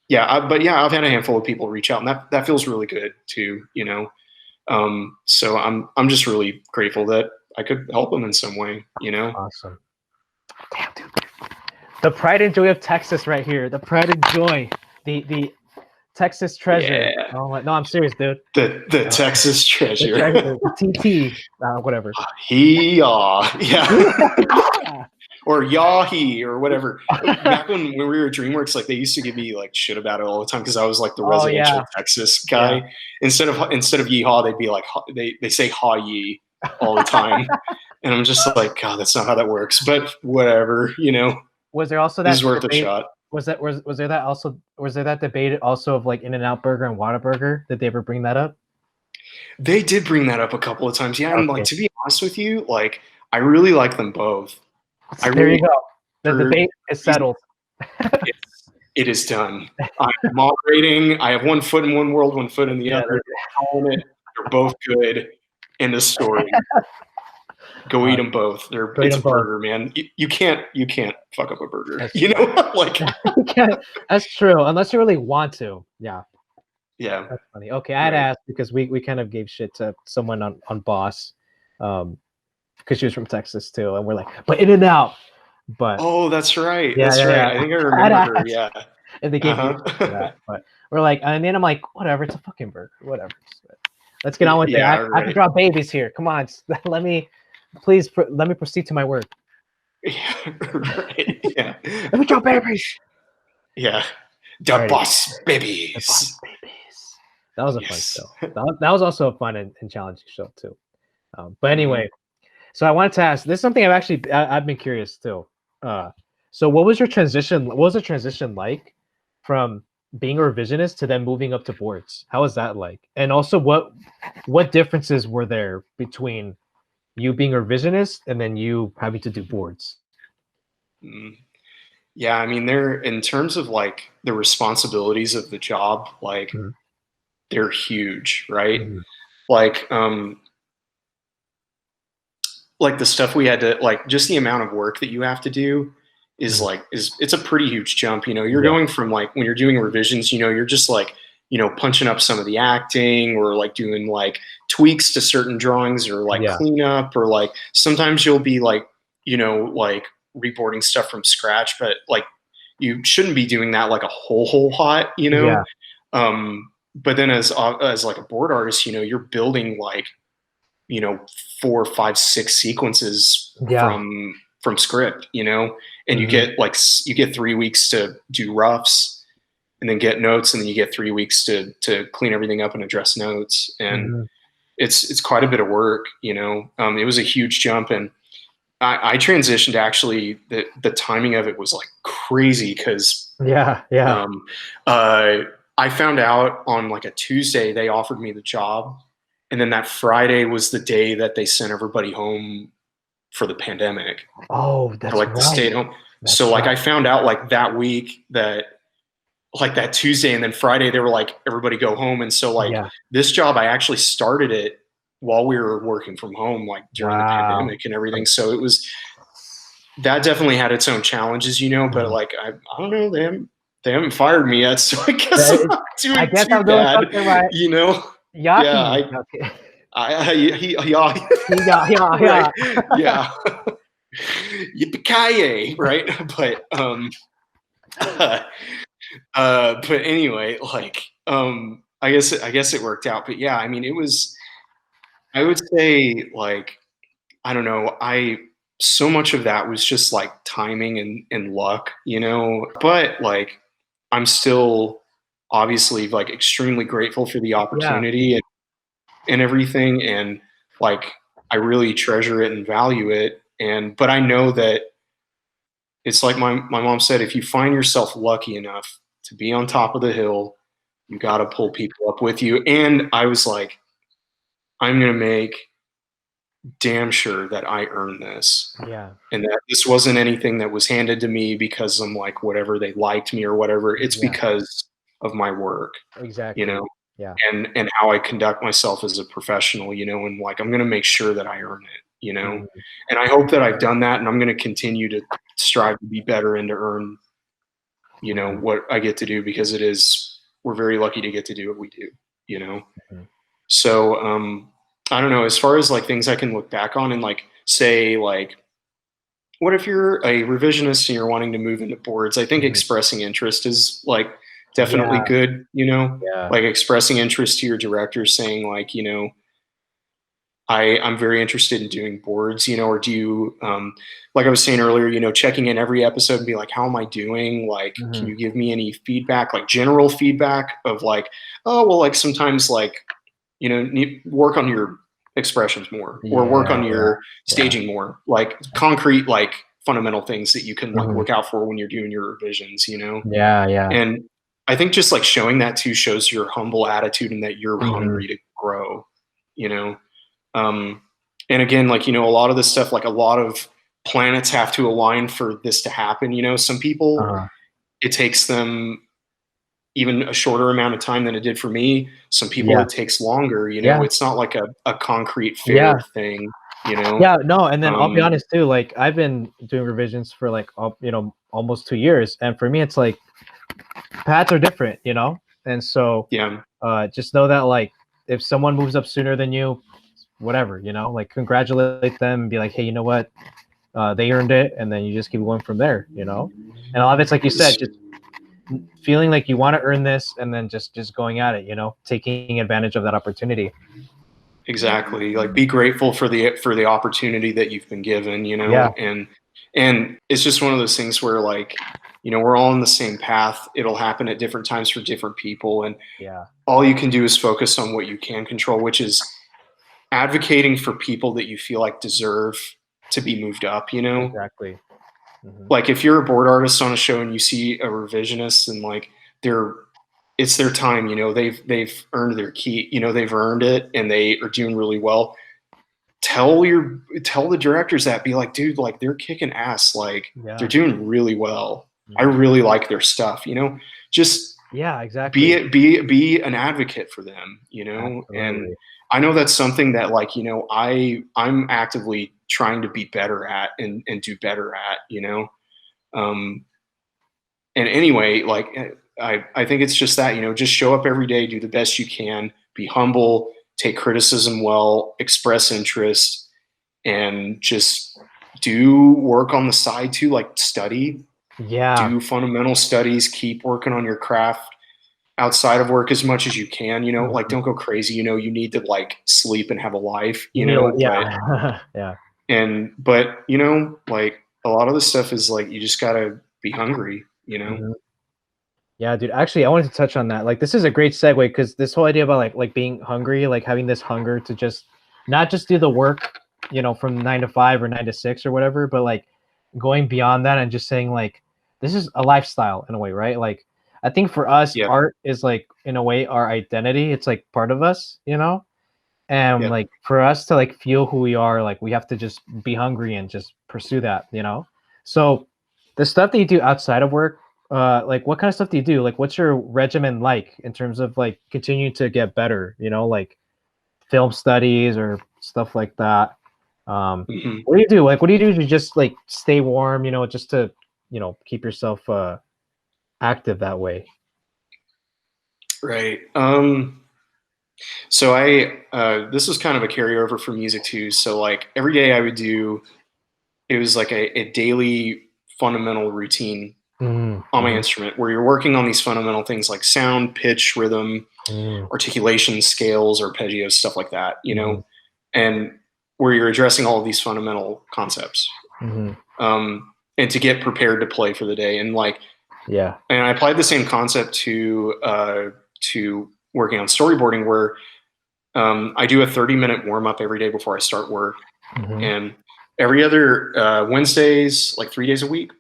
yeah, but yeah, I've had a handful of people reach out, and that feels really good too, you know. So I'm just really grateful that I could help them in some way, you know. Awesome. Damn, dude. The pride and joy of Texas right here. The pride and joy. The Texas treasure. Yeah. Oh, no, I'm serious, dude. The Texas treasure. The TT. Whatever. Yeah. Or yahi or whatever. Back when we were at DreamWorks, like they used to give me like shit about it all the time because I was like the residential Texas guy. Yeah. Instead of yeehaw, they'd be like they say ha ye all the time. And I'm just like, God, that's not how that works. But whatever, you know. Was there also that? This is worth a shot. Was there that debate also of like In-N-Out Burger and Whataburger? Did they ever bring that up? They did bring that up a couple of times. Yeah, and like to be honest with you, like I really like them both. There you go. The debate is settled. It is done. I'm moderating. I have one foot in one world, one foot in the other. They're both good. End of story. Go eat them both. It's a burger, man. You can't fuck up a burger. That's you know, like you can't. That's true, unless you really want to. Yeah. Yeah. That's funny. Okay, I had asked because we kind of gave shit to someone on Boss, because she was from Texas too, and we're like, but In-N-Out. But oh, that's right. Yeah, that's right. Yeah. I think I remember her. Yeah. And they gave me that, but we're like, and then I'm like, whatever, it's a fucking burger, whatever. Let's get on with it. I have to draw babies here. Come on, let me proceed to my work. Yeah, right. Yeah. Let me draw babies. Yeah. The boss babies. The boss babies. That was a fun show. That was also a fun and challenging show too. But anyway, so I wanted to ask. This is something I've been curious too. So what was your transition? What was the transition like from being a revisionist to then moving up to boards? How was that like? And also, what differences were there between you being a revisionist and then you having to do boards? Yeah, I mean, they're in terms of like the responsibilities of the job, like they're huge, right? Like the stuff we had to like, just the amount of work that you have to do is it's a pretty huge jump. You know, you're going from like when you're doing revisions, you know, you're just like, you know, punching up some of the acting or like doing like tweaks to certain drawings or like cleanup, or like sometimes you'll be like, you know, like reboarding stuff from scratch, but like you shouldn't be doing that like a whole lot, you know? But then as like a board artist, you know, you're building like, you know, 4, 5, 6 sequences from script, you know, and you get 3 weeks to do roughs and then get notes. And then you get 3 weeks to clean everything up and address notes. And it's quite a bit of work, you know. It was a huge jump, and I transitioned actually, the timing of it was like crazy. Cause I found out on like a Tuesday, they offered me the job. And then that Friday was the day that they sent everybody home for the pandemic. Oh, that's like the stay at home. So like I found out like that week that like that Tuesday, and then Friday they were like, everybody go home. And so like this job, I actually started it while we were working from home, like during the pandemic and everything. So it was that definitely had its own challenges, you know, but like, I don't know, they haven't fired me yet. So I guess I'm not I doing guess too I'm doing bad, something right. you know? Yeah. Yaki. Okay. Yeah, Yeah, yeah, right. yeah. Yeah. Yippee-ki-yay, right? But, but anyway, like, I guess it worked out, but yeah, I mean, I would say like, I don't know, so much of that was just like timing and luck, you know, but like, I'm still obviously like extremely grateful for the Yeah, opportunity and everything. And like, I really treasure it and value it. But I know that it's like my mom said, if you find yourself lucky enough to be on top of the hill, you got to pull people up with you. And I was like, I'm going to make damn sure that I earn this. yeah, And that this wasn't anything that was handed to me because I'm like, whatever, they liked me or whatever. It's yeah, because of my work, you exactly. know, Yeah. and how I conduct myself as a professional, you know, and like, I'm going to make sure that I earn it, you know, Mhm. and I hope that I've done that. And I'm going to continue to strive to be better and to earn, you know, Mhm. what I get to do because we're very lucky to get to do what we do, you know? Mhm. So, I don't know, as far as like things I can look back on and like say, like, what if you're a revisionist and you're wanting to move into boards? I think Mhm. expressing interest is like definitely Yeah, good, you know, yeah. like expressing interest to your director saying like, you know, I'm very interested in doing boards, you know, or do you, like I was saying earlier, you know, checking in every episode and be like, how am I doing? Like, can Mhm. you give me any feedback, like general feedback of like, oh, well, like sometimes like, you know, work on your expressions more or work Yeah, on yeah, your yeah. staging more, like concrete, like fundamental things that you can like Mhm. look out for when you're doing your revisions, you know? Yeah, yeah. And I think just like showing that too shows your humble attitude and that you're Mhm. hungry to grow, you know? Um, and again, like, you know, a lot of this stuff, like a lot of planets have to align for this to happen. You know, some people, Uh-huh. it takes them even a shorter amount of time than it did for me. Some people, Yeah, it takes longer. You know, yeah, it's not like a concrete, yeah. fair thing, you know? Yeah, no, and then I'll be Um, honest too, like, I've been doing revisions for, like, almost 2 years, and for me, it's like, paths are different, you know? And so, yeah, just know that, like, if someone moves up sooner than you, whatever, you know? Like, congratulate them and be like, "Hey, you know what? They earned it," and then you just keep going from there, you know? And a lot of it's like you said, just feeling like you wanna earn this and then just going at it, you know? Taking advantage of that opportunity. exactly. Like be grateful for the opportunity that you've been given, you Yeah, know, and it's just one of those things where like, you know, we're all on the same path. It'll happen at different times for different people. And yeah, all you can do is focus on what you can control, which is advocating for people that you feel like deserve to be moved up, you know? exactly. Mhm. Like if you're a board artist on a show and you see a revisionist and like they're it's their time, you know, they've earned their key, you know, they've earned it and they are doing really well. Tell the directors that, be like, dude, like they're kicking ass, like they're Yeah. doing really well. I Mhm. really like their stuff, you know. Just Yeah, exactly. be an advocate for them, you know. And Absolutely. I know that's something that like, you know, I'm actively trying to be better at and do better at, you know. Um, and anyway, like I think it's just that, you know, just show up every day, do the best you can, be humble, take criticism well, express interest, and just do work on the side too, like study, Yeah. do fundamental studies, keep working on your craft outside of work as much as you can, you know, like Mhm. don't go crazy, you know, you need to like sleep and have a life, You you need to, know, but yeah. Yeah. you know, like a lot of this stuff is like you just gotta be hungry, you know. Mhm. Yeah, dude. Actually, I wanted to touch on that. Like, this is a great segue because this whole idea about like being hungry, like having this hunger to just not just do the work, from 9 to 5 or 9 to 6 or whatever, but like going beyond that and just saying like this is a lifestyle in a way, right? Like, I think for us, Yeah. art is like in a way our identity. It's like part of us, and Yeah. like for us to like feel who we are, like we have to just be hungry and just pursue that. So the stuff that you do outside of work, like what kind of stuff do you do? Like what's your regimen like in terms of like continuing to get better, like film studies or stuff like that? What do you do? Like, what do you do to just like stay warm? You know, just to keep yourself active that way. Right. So this was kind of a carryover for music too. So like every day I would do, it was like a daily fundamental routine on my instrument where you're working on these fundamental things like sound, pitch, rhythm, articulation, scales, arpeggios, stuff like that, you know, and where you're addressing all of these fundamental concepts. And to get prepared to play for the day. And like, yeah. And I applied the same concept to working on storyboarding, where I do a 30-minute warm up every day before I start work, and every other Wednesdays, like 3 days a week,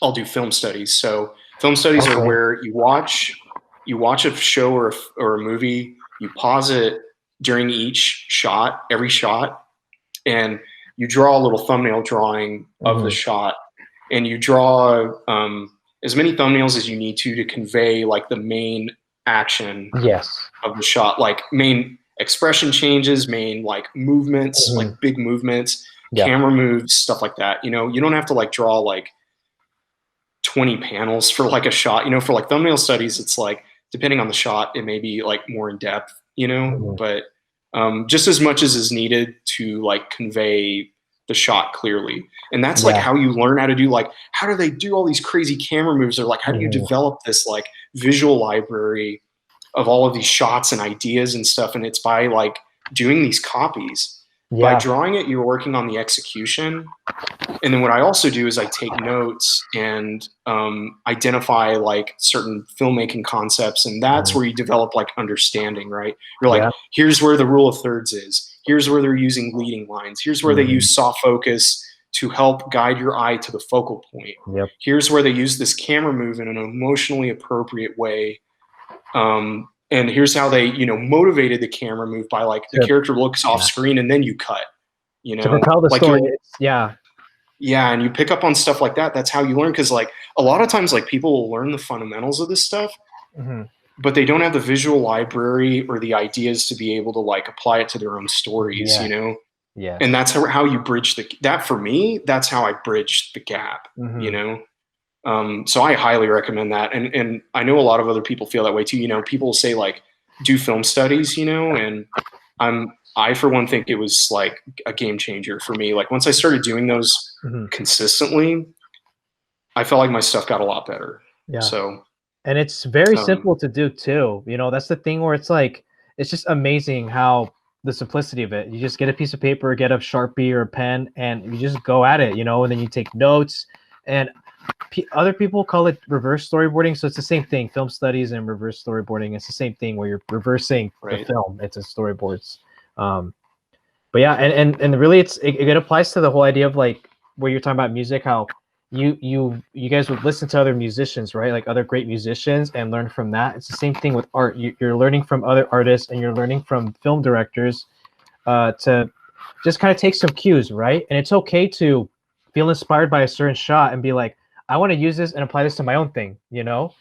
I'll do film studies. So film studies are where you watch a show or a movie, you pause it during each shot, every shot, and you draw a little thumbnail drawing of the shot, and you draw as many thumbnails as you need to convey like the main action of the shot, like main expression changes, main like movements, like big movements, camera moves, stuff like that. You know, you don't have to like draw like 20 panels for like a shot. You know, for like thumbnail studies, it's like depending on the shot, it may be like more in depth, you know, but just as much as is needed to like convey the shot clearly. And that's like how you learn how to do, like, how do they do all these crazy camera moves? Or like, how do you develop this like visual library of all of these shots and ideas and stuff? And it's by like doing these copies. By drawing it, you're working on the execution. And then what I also do is I take notes and identify like certain filmmaking concepts. And that's where you develop like understanding, right? You're like, here's where the rule of thirds is. Here's where they're using leading lines. Here's where they use soft focus to help guide your eye to the focal point. Here's where they use this camera move in an emotionally appropriate way. And here's how they, you know, motivated the camera move by like the character looks off screen and then you cut, you know, to tell the like story. Yeah, and you pick up on stuff like that. That's how you learn. Because like a lot of times, like people will learn the fundamentals of this stuff, but they don't have the visual library or the ideas to be able to like apply it to their own stories, you know? Yeah. And that's how you bridge that for me, that's how I bridge the gap, you know? So I highly recommend that. And I know a lot of other people feel that way too. You know, people say like, do film studies, you know, and I for one think it was like a game changer for me. Like once I started doing those consistently, I felt like my stuff got a lot better. Yeah. So, and it's very simple to do too. You know, that's the thing where it's like, it's just amazing how the simplicity of it. You just get a piece of paper, get a Sharpie or a pen, and you just go at it, you know, and then you take notes. And other people call it reverse storyboarding. So it's the same thing, film studies and reverse storyboarding. It's the same thing where you're reversing the film. It's a storyboards. But yeah, and really it applies to the whole idea of like where you're talking about music, how you guys would listen to other musicians, right? Like other great musicians and learn from that. It's the same thing with art. You're learning from other artists and you're learning from film directors to just kind of take some cues, right? And it's okay to feel inspired by a certain shot and be like, I want to use this and apply this to my own thing, you know?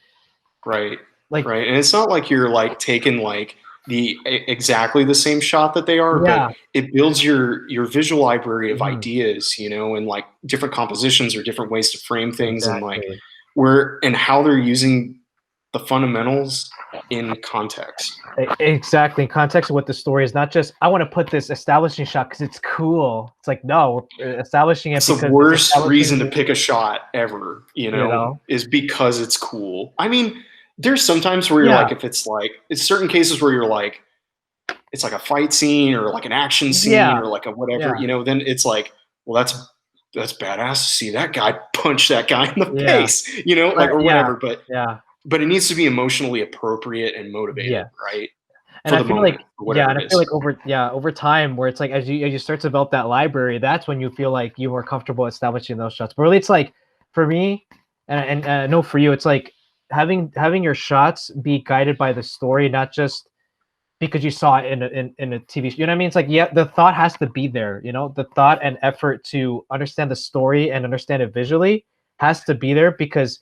Right. Like, right. And it's not like you're like taking like exactly the same shot that they are, but it builds your visual library of ideas, you know, and like different compositions or different ways to frame things and like and how they're using the fundamentals in context. Exactly. In context of what the story is, not just, I want to put this establishing shot because it's cool. It's like, no, we're establishing it. It's the worst reason to pick a shot ever, you know, is because it's cool. I mean, there's sometimes where you're like, if it's like, it's certain cases where you're like, it's like a fight scene or like an action scene or like a whatever, you know, then it's like, well, that's badass to see that guy punch that guy in the face, you know, like, or whatever. But it needs to be emotionally appropriate and motivated, right? And I feel like, and I feel like over time, where it's like as you start to develop that library, that's when you feel like you're more comfortable establishing those shots. But really, it's like for me, and I know for you, it's like having your shots be guided by the story, not just because you saw it in a TV show. You know what I mean? It's like, the thought has to be there. You know, the thought and effort to understand the story and understand it visually has to be there, because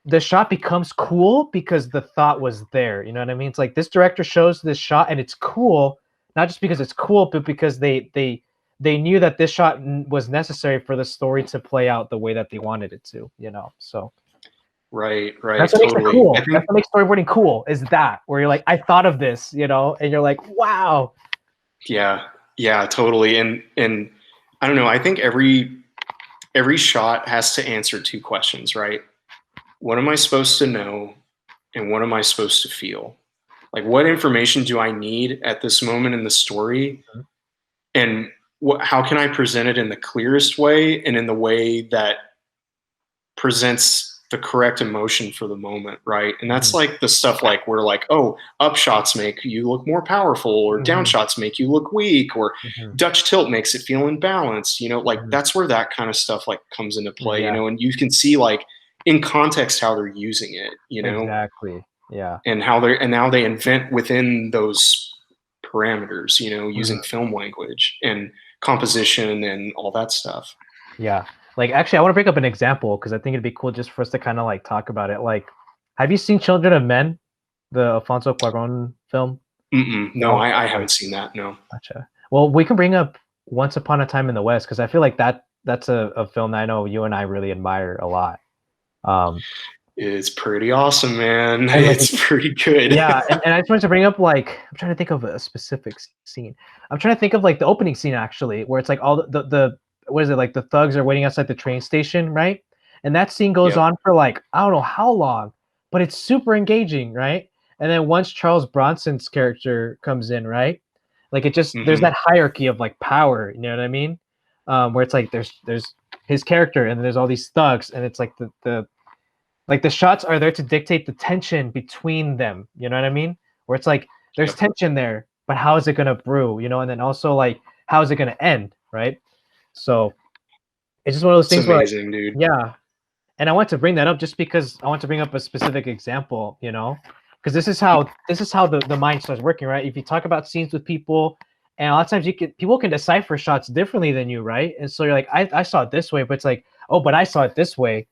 the shot becomes cool because the thought was there. You know what I mean? It's like this director shows this shot and it's cool, not just because it's cool, but because they they knew that this shot was necessary for the story to play out the way that they wanted it to, you know. So Right, that's what makes it totally. cool. I think, That's what makes storyboarding cool, is that where you're like, I thought of this, you know, and you're like, wow. yeah, totally. And I don't know. I think every shot has to answer two questions, right? What am I supposed to know, and what am I supposed to feel? Like, what information do I need at this moment in the story, and how can I present it in the clearest way and in the way that presents the correct emotion for the moment, right? And that's like the stuff like where like, oh, up shots make you look more powerful, or down shots make you look weak, or Dutch tilt makes it feel imbalanced, you know, like that's where that kind of stuff like comes into play, you know, and you can see like in context how they're using it, you know. Exactly. Yeah. And how they invent within those parameters, you know, using film language and composition and all that stuff. Yeah. Like, actually, I want to bring up an example because I think it'd be cool just for us to kind of like talk about it. Like, have you seen Children of Men, the Alfonso Cuarón film? No, I haven't seen that. No. Gotcha. Well, we can bring up Once Upon a Time in the West because I feel like that's a film that I know you and I really admire a lot. It's pretty awesome, man. It's pretty good. Yeah, and I just wanted to bring up, like, I'm trying to think of a specific scene. I'm trying to think of like the opening scene actually, where it's like all the what is it, like the thugs are waiting outside the train station, right? And that scene goes on for like I don't know how long, but it's super engaging, right? And then once Charles Bronson's character comes in, right? Like it just there's that hierarchy of like power, you know what I mean? Where it's like there's his character and then there's all these thugs, and it's like the shots are there to dictate the tension between them, you know what I mean? Where it's like there's tension there, but how is it gonna brew, you know? And then also like how is it gonna end, right? So it's just one of those things amazing, where, like, dude. yeah. And I want to bring that up just because I want to bring up a specific example, you know, because this is how the mind starts working, right? If you talk about scenes with people, and a lot of times people can decipher shots differently than you, right? And so you're like, I saw it this way, but it's like, oh, but I saw it this way, and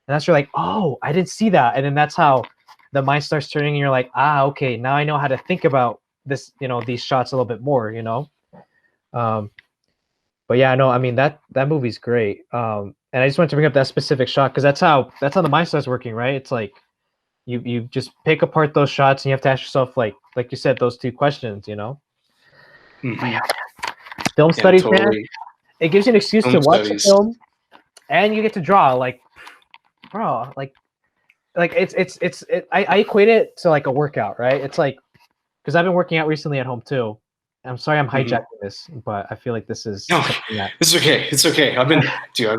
that's you're like, oh, I didn't see that, and then that's how the mind starts turning, and you're like, ah, okay, now I know how to think about this, you know, these shots a little bit more, you know. But yeah, no, I mean that movie's great. And I just wanted to bring up that specific shot because that's how the mind starts working, right? It's like you just pick apart those shots and you have to ask yourself, like you said, those two questions, you know. Yeah. Film studies, totally. Man, it gives you an excuse to watch a film, and you get to draw. Like, bro, like I equate it to like a workout, right? It's like because I've been working out recently at home too. I'm sorry I'm hijacking this, but I feel like this is. No, it's okay. It's okay. I've been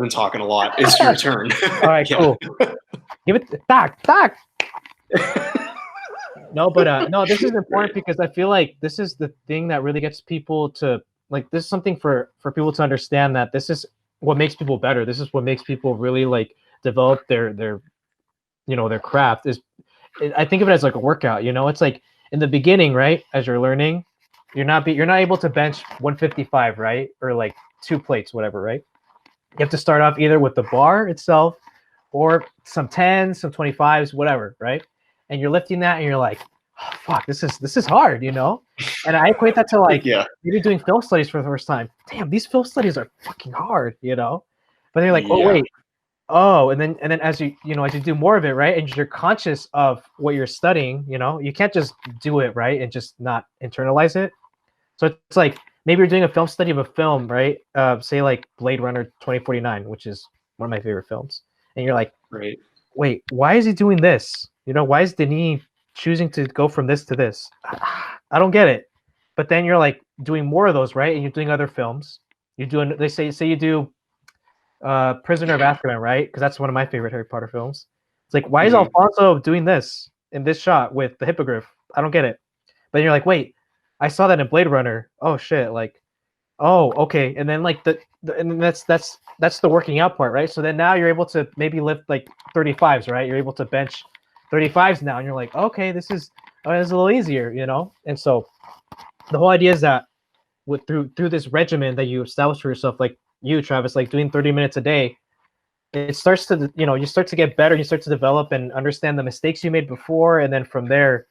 talking a lot. It's your turn. All right, cool. Give it back. No, but no, this is important because I feel like this is the thing that really gets people to like. This is something for people to understand that this is what makes people better. This is what makes people really like develop their you know, their craft. I think of it as like a workout. You know, it's like in the beginning, right? As you're learning. You're not able to bench 155, right? Or like 2 plates, whatever, right? You have to start off either with the bar itself or some 10s, some 25s, whatever, right? And you're lifting that and you're like, oh, fuck, this is hard, you know? And I equate that to like maybe doing film studies for the first time. Damn, these film studies are fucking hard, you know? But then you're like, oh wait. Oh, and then as you do more of it, right? And you're conscious of what you're studying, you know, you can't just do it, right? And just not internalize it. So it's like maybe you're doing a film study of a film, right? Say like Blade Runner 2049, which is one of my favorite films. And you're like, right. Wait, why is he doing this? You know, why is Denis choosing to go from this to this? I don't get it. But then you're like doing more of those, right? And you're doing other films. You're doing, they say you do Prisoner of Azkaban, right? Because that's one of my favorite Harry Potter films. It's like, why is Alfonso doing this in this shot with the hippogriff? I don't get it. But then you're like, wait, I saw that in Blade Runner. Oh shit! Like, oh okay. And then like and that's the working out part, right? So then now you're able to maybe lift like 35s, right? You're able to bench 35s now, and you're like, okay, this is a little easier, you know. And so the whole idea is that through this regimen that you establish for yourself, like you, Travis, like doing 30 minutes a day, it starts to, you know, you start to get better. You start to develop and understand the mistakes you made before, and then from there,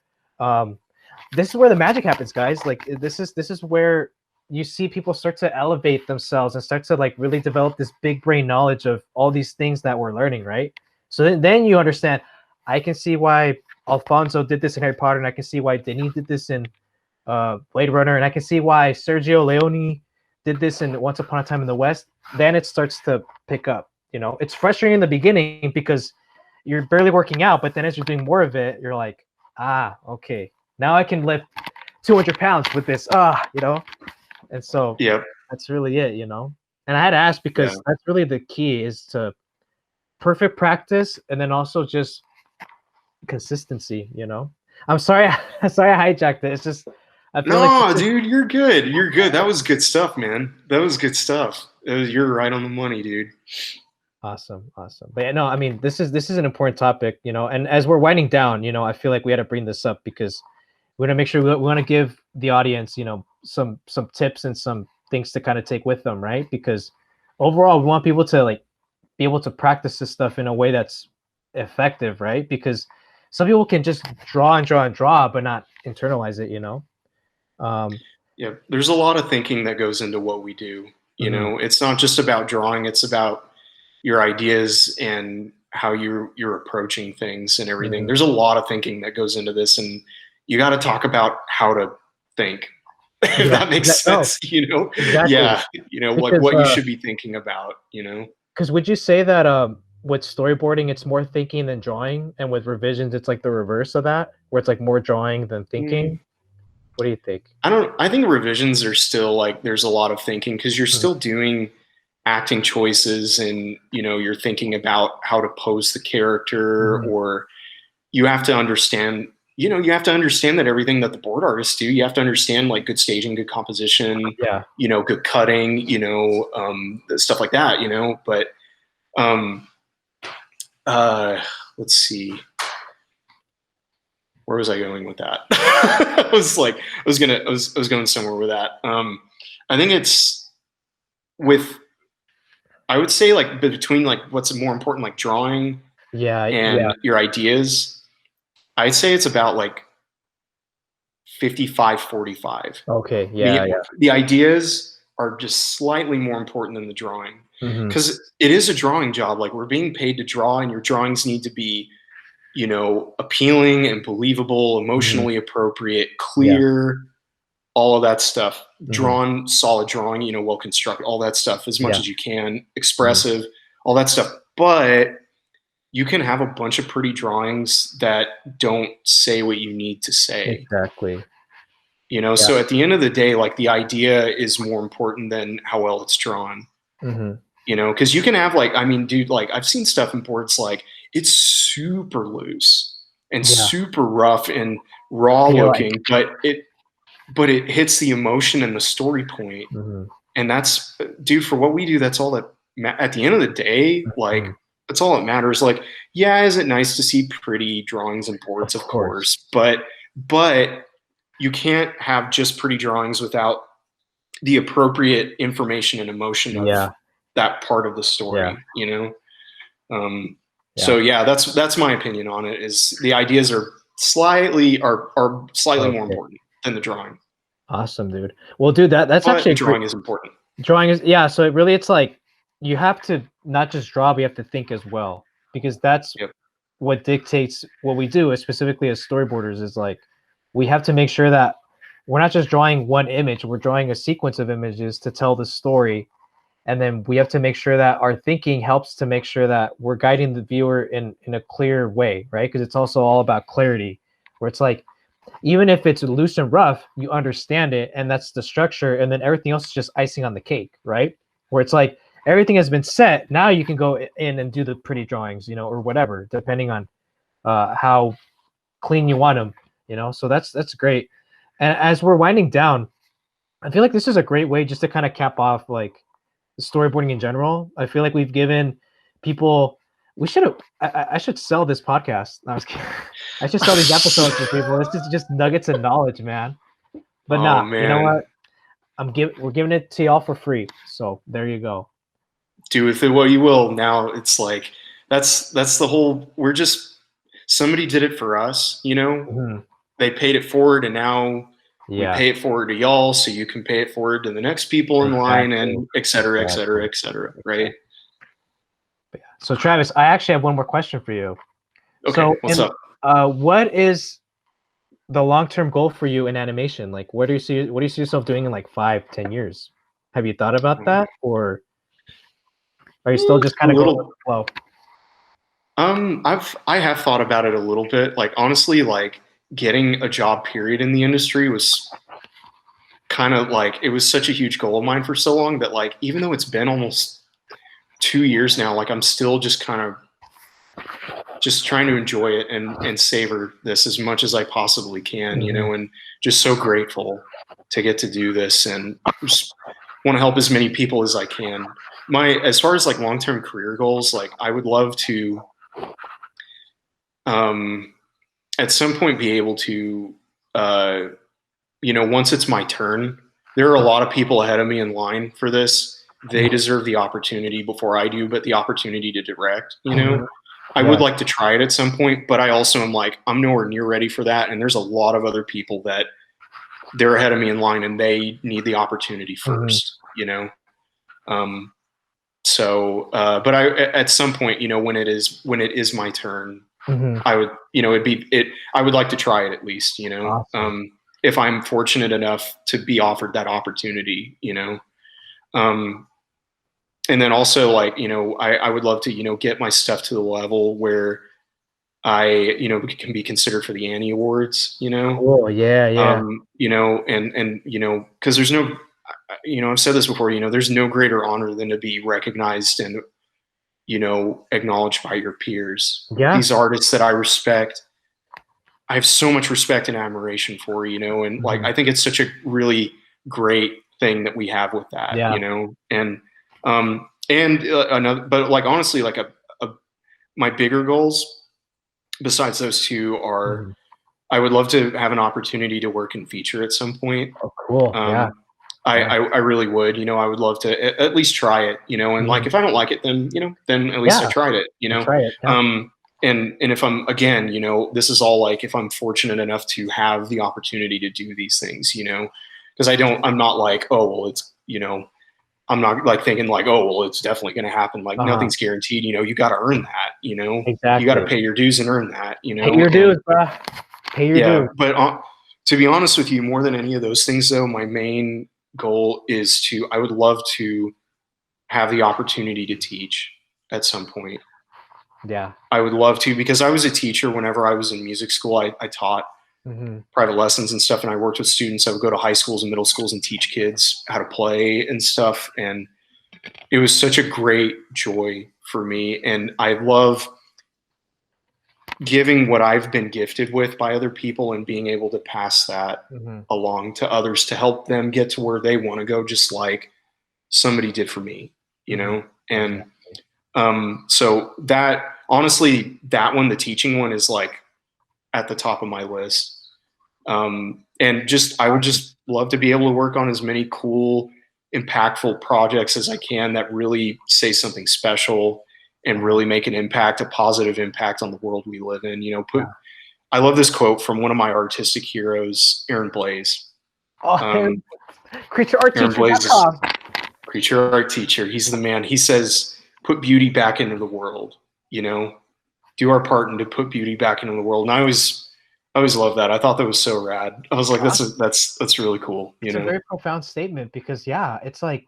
this is where the magic happens, guys. Like this is where you see people start to elevate themselves and start to like really develop this big brain knowledge of all these things that we're learning, right? So then you understand. I can see why Alfonso did this in Harry Potter, and I can see why Denis did this in Blade Runner, and I can see why Sergio Leone did this in Once Upon a Time in the West. Then it starts to pick up. You know, it's frustrating in the beginning because you're barely working out, but then as you're doing more of it, you're like, ah, okay, now I can lift 200 pounds with this, you know. And so that's really it, you know. And I had to ask because that's really the key, is to perfect practice and then also just consistency, you know. I'm sorry I hijacked it. It's just I feel like dude, you're good. You're good. That was good stuff, man. That was good stuff. You're right on the money, dude. Awesome. But yeah, no, I mean, this is an important topic, you know, and as we're winding down, you know, I feel like we had to bring this up because we want to make sure we want to give the audience, you know, some tips and some things to kind of take with them, right? Because overall, we want people to like be able to practice this stuff in a way that's effective, right? Because some people can just draw and draw and draw, but not internalize it, you know. Yeah, there's a lot of thinking that goes into what we do. You know, it's not just about drawing; it's about your ideas and how you're approaching things and everything. There's a lot of thinking that goes into this, and you got to talk about how to think. If that makes sense, you know. Exactly. Yeah, you know, because, like what you should be thinking about, you know. Because would you say that with storyboarding it's more thinking than drawing, and with revisions it's like the reverse of that, where it's like more drawing than thinking? What do you think? I think revisions are still like, there's a lot of thinking because you're still doing acting choices, and you know, you're thinking about how to pose the character, or you have to understand, you know, you have to understand that everything that the board artists do, you have to understand like good staging, good composition, you know, good cutting, you know, stuff like that, you know. But let's see, where was I going with that? I was going somewhere with that. I think it's with, I would say like between like what's more important, like drawing and your ideas, I'd say it's about like 55-45. Okay. The ideas are just slightly more important than the drawing, because it is a drawing job. Like, we're being paid to draw, and your drawings need to be, you know, appealing and believable, emotionally appropriate, clear, all of that stuff. Drawn, solid drawing, you know, well constructed, all that stuff as much as you can, expressive, all that stuff. But you can have a bunch of pretty drawings that don't say what you need to say. Exactly. You know, so at the end of the day, like, the idea is more important than how well it's drawn. You know, because you can have like, I mean, dude, like, I've seen stuff in boards like it's super loose and super rough and raw looking, but it hits the emotion and the story point. And that's, dude, for what we do, that's all that at the end of the day, like, that's all that matters. Like, yeah, is it nice to see pretty drawings and boards? Of course, but you can't have just pretty drawings without the appropriate information and emotion of that part of the story, you know? So yeah, that's my opinion on it, is the ideas are slightly more important than the drawing. Awesome, dude. Well, dude, that's but actually drawing is important. Drawing is, so it really, it's like you have to not just draw, but you have to think as well, because that's what dictates what we do, specifically as storyboarders, is like we have to make sure that we're not just drawing one image, we're drawing a sequence of images to tell the story. And then we have to make sure that our thinking helps to make sure that we're guiding the viewer in a clear way, right? Because it's also all about clarity, where it's like, even if it's loose and rough, you understand it, and that's the structure, and then everything else is just icing on the cake, right? Where it's like everything has been set, now you can go in and do the pretty drawings, you know, or whatever, depending on how clean you want them, you know. So that's great. And as we're winding down, I feel like this is a great way just to kind of cap off like storyboarding in general. I feel like we've given people, we should have, I should sell this podcast. No, I was kidding. I should sell these episodes to people. It's just nuggets of knowledge, man. But you know what? We're giving it to y'all for free. So there you go. Do with it what you will. Now it's like, that's the whole, somebody did it for us, you know? They paid it forward, and now We pay it forward to y'all so you can pay it forward to the next people in line, and et cetera, et cetera, et cetera, right? So Travis, I actually have one more question for you. Okay, so what's up? What is the long-term goal for you in animation? Like, what do you see yourself doing in like 5-10 years? Have you thought about that, or are you still just kind of going with the flow? I have thought about it a little bit. Like, honestly, like getting a job period in the industry was kind of like, it was such a huge goal of mine for so long that, like, even though it's been almost 2 years now, like I'm still just kind of just trying to enjoy it and savor this as much as I possibly can, you know, and just so grateful to get to do this, and just want to help as many people as I can. As far as like long-term career goals, like I would love to, at some point be able to, you know, once it's my turn, there are a lot of people ahead of me in line for this. They deserve the opportunity before I do, but the opportunity to direct, you know, I would like to try it at some point, but I also am like, I'm nowhere near ready for that. And there's a lot of other people that they're ahead of me in line and they need the opportunity first, you know? But at some point, you know, when it is my turn, I would, you know, I would like to try it at least, you know, if I'm fortunate enough to be offered that opportunity, you know? And then also, like, you know, I would love to, you know, get my stuff to the level where I, you know, can be considered for the Annie Awards, you know? Oh, yeah. You know, and, you know, cause there's no, you know, I've said this before, you know, there's no greater honor than to be recognized and, you know, acknowledged by your peers. Yeah. These artists that I respect, I have so much respect and admiration for, you know, and like, I think it's such a really great thing that we have with that, you know, and another, but like, honestly, like my bigger goals besides those two are, I would love to have an opportunity to work in feature at some point. Oh, cool. I really would, you know, I would love to at least try it, you know, and like, if I don't like it, then, you know, then at least I tried it, you know? And if I'm, again, you know, this is all like, if I'm fortunate enough to have the opportunity to do these things, you know, because I'm not like, oh, well, it's, you know, I'm not like thinking like, oh, well, it's definitely going to happen. Like nothing's guaranteed, you know, you got to earn that, you know, you got to pay your dues and earn that, you know, pay your dues, bro. Pay your dues. But to be honest with you, more than any of those things though, my main goal is I would love to have the opportunity to teach at some point. Yeah. I would love to, because I was a teacher whenever I was in music school. I taught private lessons and stuff, and I worked with students. I would go to high schools and middle schools and teach kids how to play and stuff. And it was such a great joy for me. And I love giving what I've been gifted with by other people and being able to pass that along to others to help them get to where they want to go, just like somebody did for me, you know? And so that, honestly, that one, the teaching one, is like at the top of my list. And I would just love to be able to work on as many cool, impactful projects as I can that really say something special and really make an impact, a positive impact on the world we live in. You know, I love this quote from one of my artistic heroes, Aaron Blaise. CreatureArtTeacher.com. Creature Art Teacher. He's the man. He says, put beauty back into the world, you know, do our part and to put beauty back into the world. And I always love that. I thought that was so rad. I was like, that's really cool. It's a very profound statement, because it's like,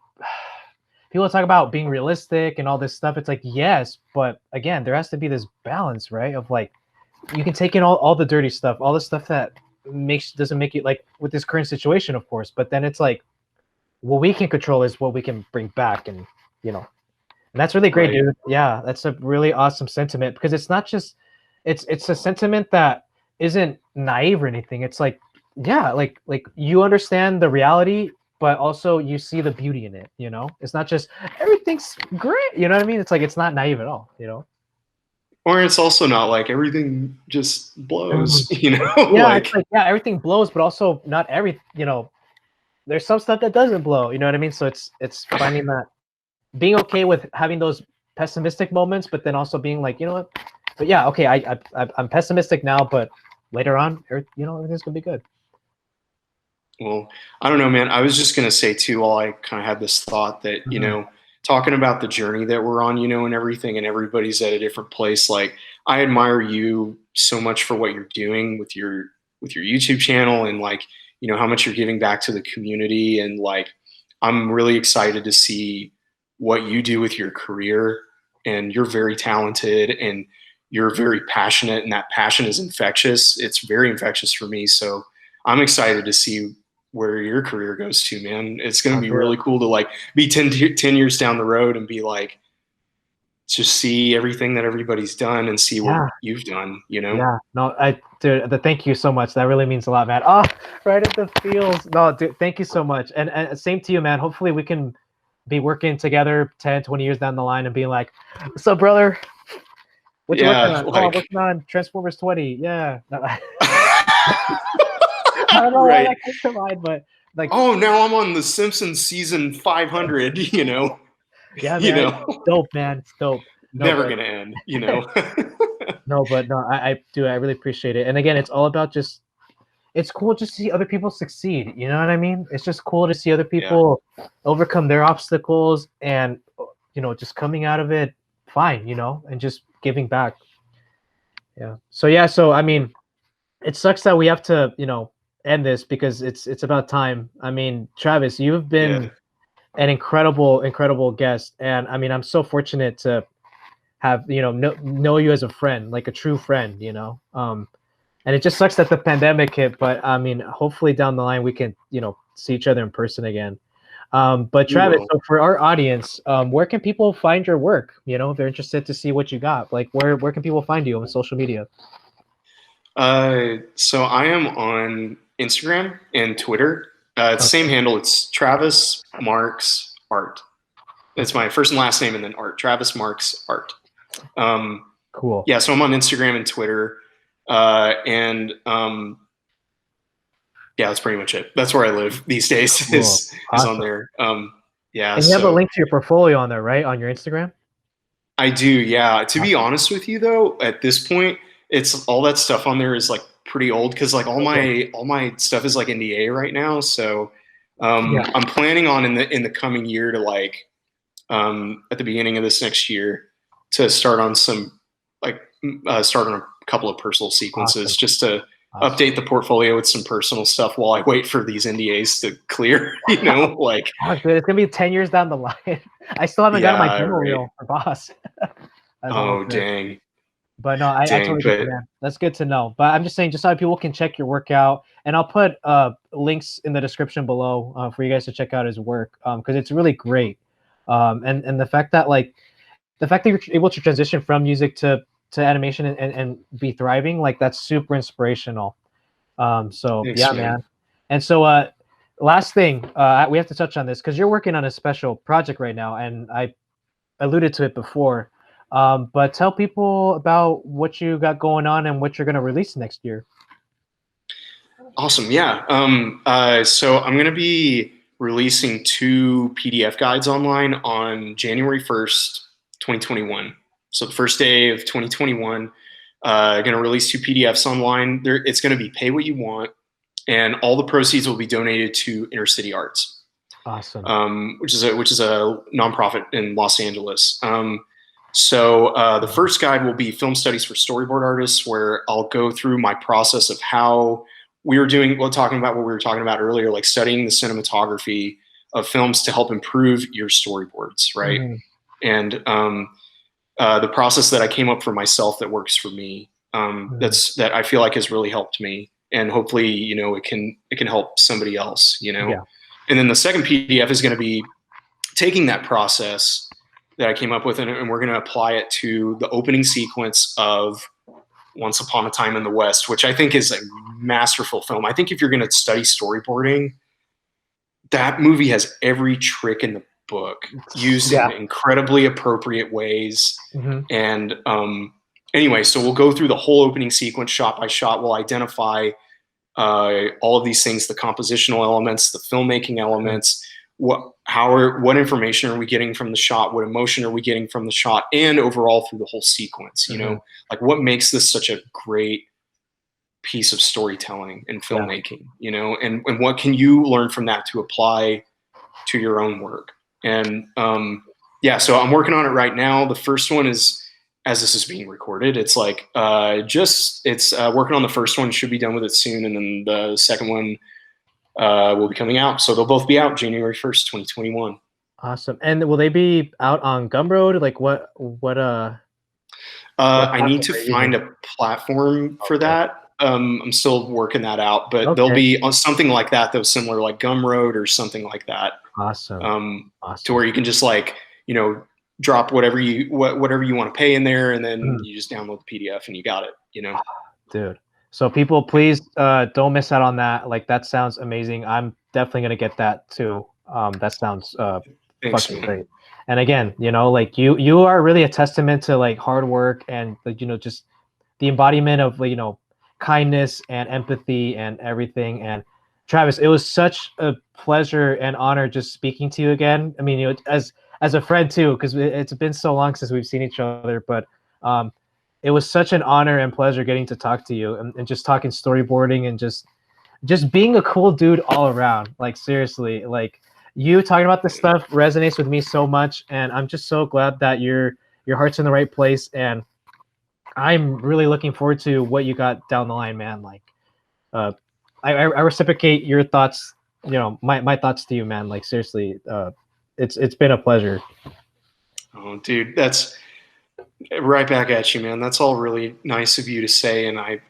people talk about being realistic and all this stuff. It's like, yes, but again, there has to be this balance, right? Of like, you can take in all the dirty stuff, all the stuff that doesn't make it, like with this current situation, of course, but then it's like, what we can control is what we can bring back, and you know, and that's really great, dude. Yeah, that's a really awesome sentiment, because it's not just, it's a sentiment that isn't naive or anything. It's like, yeah, like you understand the reality, but also you see the beauty in it, you know? It's not just everything's great, you know what I mean? It's like, it's not naive at all, you know? Or it's also not like everything just blows, you know? Yeah, it's like, yeah, everything blows, but also not you know, there's some stuff that doesn't blow, you know what I mean? So it's finding that, being okay with having those pessimistic moments, but then also being like, you know what? But yeah, okay, I'm pessimistic now, but later on, you know, everything's gonna be good. Well, I don't know, man. I was just gonna say too, while I kind of had this thought that, Mhm. talking about the journey that we're on, and everything, and everybody's at a different place. Like, I admire you so much for what you're doing with your YouTube channel, and like, how much you're giving back to the community, and like, I'm really excited to see what you do with your career. And you're very talented, and you're very passionate, and that passion is infectious. It's very infectious for me. So I'm excited to see where your career goes to, man. It's going to Oh, be dude. really cool to like be 10 years down the road and be like, just see everything that everybody's done and see what Yeah. you've done. Yeah, no, dude, thank you so much. That really means a lot, man. Oh, right at the feels. No, dude, thank you so much. And same to you, man. Hopefully we can be working together 10, 20 years down the line and being like, what's up, brother? What you working Yeah, on? Oh, I'm like, working on Transformers 20. Yeah. No, I don't know why right. that came to mind, but like, Oh, now I'm on the Simpsons season 500, yeah, you man, know, it's dope, man. It's dope. No, never but going to end. no, but no, I do. I really appreciate it. And again, it's all about just it's cool just to see other people succeed. You know what I mean? It's just cool to see other Yeah. people overcome their obstacles and just coming out of it fine, and just giving back. Yeah. So yeah, so I mean, it sucks that we have to, end this because it's about time. I mean, Travis, you've been Yeah. an incredible, incredible guest. And I mean, I'm so fortunate to have, know you as a friend, like a true friend, and it just sucks that the pandemic hit, but I mean, hopefully down the line we can, see each other in person again. But We Travis, will. so for our audience, where can people find your work? If they're interested to see what you got, like where can people find you on social media? So I am on Instagram and Twitter. It's the same Okay. handle. It's Travis Marks Art. It's Okay. my first and last name and then art. Travis Marks Art. Um, Cool. yeah, so I'm on Instagram and Twitter, and yeah, that's pretty much it. That's where I live these days. Cool. Is on Awesome. there. Yeah, And you have a so link to your portfolio on there, right? On your Instagram? I do. Yeah, to be Awesome. honest with you, though, at this point, it's all that stuff on there is like pretty old because like all Okay. my stuff is like NDA right now. So Yeah. I'm planning on in the coming year to like at the beginning of this next year to start on some like start on a couple of personal sequences Awesome. just to Awesome. update the portfolio with some personal stuff while I wait for these NDAs to clear. Like Oh, dude, it's gonna be 10 years down the line. I still haven't gotten my yeah, demo right. reel for Boss. That's almost Oh it. dang, But no, I dang. totally get you, But man. That's good to know. But I'm just saying, just so people can check your work out, and I'll put links in the description below for you guys to check out his work because it's really great. And the fact that you're able to transition from music to animation and be thriving, like that's super inspirational. So thanks, yeah, man. man. And so last thing, we have to touch on this because you're working on a special project right now, and I alluded to it before. But tell people about what you got going on and what you're going to release next year. Awesome. Yeah. So I'm going to be releasing two PDF guides online on January 1st, 2021. So the first day of 2021, going to release two PDFs online. It's going to be pay what you want, and all the proceeds will be donated to Inner City Arts, Awesome. which is a nonprofit in Los Angeles. So the first guide will be film studies for storyboard artists, where I'll go through my process of how talking about what we were talking about earlier, like studying the cinematography of films to help improve your storyboards, right? Mhm. And the process that I came up for myself that works for me, Mhm. that I feel like has really helped me, and hopefully, it can help somebody else. Yeah. And then the second PDF is going to be taking that process that I came up with, and we're going to apply it to the opening sequence of Once Upon a Time in the West, which I think is a masterful film. I think if you're going to study storyboarding, that movie has every trick in the book used in Yeah. incredibly appropriate ways. Hmm. And anyway, so we'll go through the whole opening sequence shot by shot. We'll identify all of these things: the compositional elements, the filmmaking elements. What information are we getting from the shot? What emotion are we getting from the shot? And overall through the whole sequence, Hmm. like what makes this such a great piece of storytelling and filmmaking, you know, and what can you learn from that to apply to your own work? And yeah, so I'm working on it right now. The first one is, as this is being recorded, it's like working on the first one, should be done with it soon, and then the second one will be coming out. So they'll both be out January 1st, 2021. Awesome. And will they be out on Gumroad? Like what I need to find a platform for that. I'm still working that out, but they'll be on something like that, though, similar, like Gumroad or something like that. Awesome. To where you can just, like, you know, drop whatever you want to pay in there, and then you just download the PDF and you got it, you know. Dude. So people, please don't miss out on that. Like, that sounds amazing. I'm definitely gonna get that too. That sounds fucking great. And again, you know, like you are really a testament to like hard work and, like, you know, just the embodiment of, you know, kindness and empathy and everything. And Travis, it was such a pleasure and honor just speaking to you again. I mean, you know, as a friend too, because it's been so long since we've seen each other, but it was such an honor and pleasure getting to talk to you and just talking storyboarding and just being a cool dude all around. Like, seriously, like, you talking about this stuff resonates with me so much, and I'm just so glad that your heart's in the right place, and I'm really looking forward to what you got down the line, man. Like, I reciprocate your thoughts, you know, my thoughts to you, man. Like, seriously, it's been a pleasure. Oh, dude, that's right back at you, man. That's all really nice of you to say, and I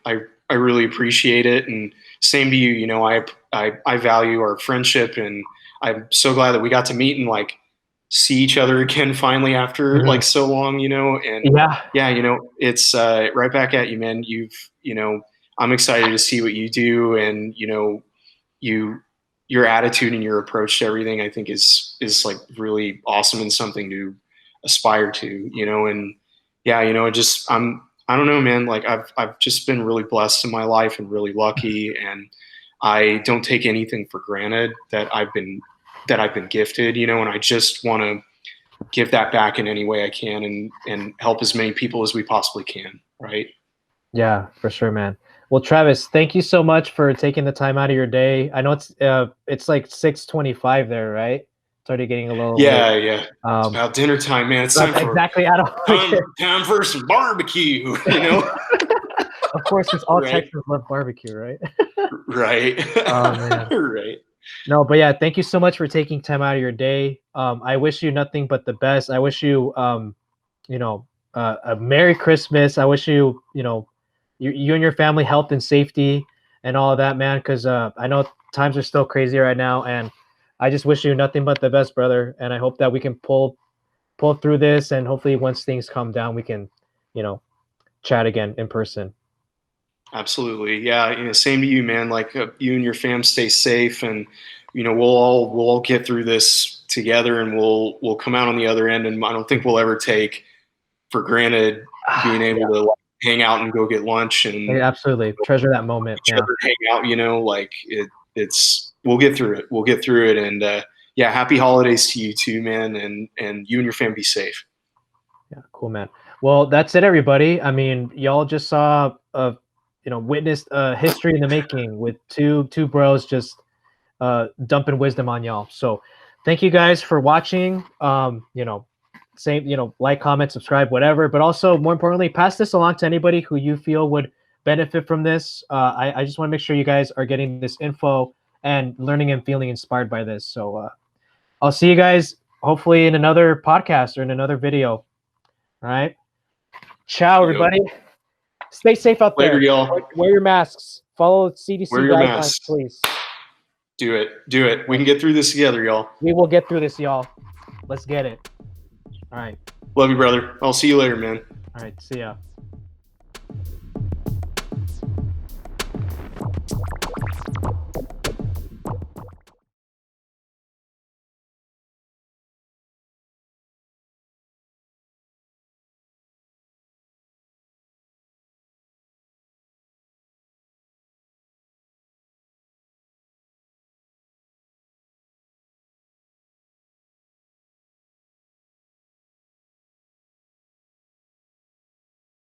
really appreciate it. And same to you. You know, I value our friendship, and I'm so glad that we got to meet and, like, see each other again finally after like so long, you know. And yeah, you know, it's right back at you, man. You know, I'm excited to see what you do, and, you know, your attitude and your approach to everything, I think is like really awesome and something to aspire to, you know. And yeah, you know, I don't know, man, like I've just been really blessed in my life and really lucky, and I don't take anything for granted that I've been gifted, you know, and I just want to give that back in any way I can and help as many people as we possibly can. Right. Yeah, for sure, man. Well, Travis, thank you so much for taking the time out of your day. I know it's like 6:25 there, right? It's already getting a little late. Yeah. It's about dinner time, man. It's time for time for some barbecue, you know. Of course, it's all Texans love barbecue, right? Right. Oh, man. Right. No, but yeah, thank you so much for taking time out of your day. I wish you nothing but the best. I wish you, you know, a Merry Christmas. I wish you, you know, you and your family health and safety and all of that, man, because I know times are still crazy right now, and I just wish you nothing but the best, brother. And I hope that we can pull through this, and hopefully once things calm down, we can, you know, chat again in person. Absolutely. Yeah. You know, same to you, man. Like, you and your fam stay safe, and, you know, we'll all get through this together, and we'll come out on the other end. And I don't think we'll ever take for granted being able to, like, hang out and go get lunch and absolutely treasure that moment. Hang out, you know, like we'll get through it. We'll get through it. And yeah, happy holidays to you too, man. And you and your fam be safe. Yeah. Cool, man. Well, that's it, everybody. I mean, y'all just saw you know, witnessed history in the making with two bros just dumping wisdom on y'all. So thank you guys for watching. You know, same, you know, like, comment, subscribe, whatever, but also more importantly, pass this along to anybody who you feel would benefit from this. I just want to make sure you guys are getting this info and learning and feeling inspired by this. So I'll see you guys hopefully in another podcast or in another video. All right. Ciao, everybody. Stay safe out there. Later, y'all. Wear your masks. Follow CDC guidelines, please. Do it. We can get through this together, y'all. We will get through this, y'all. Let's get it. All right. Love you, brother. I'll see you later, man. All right. See ya.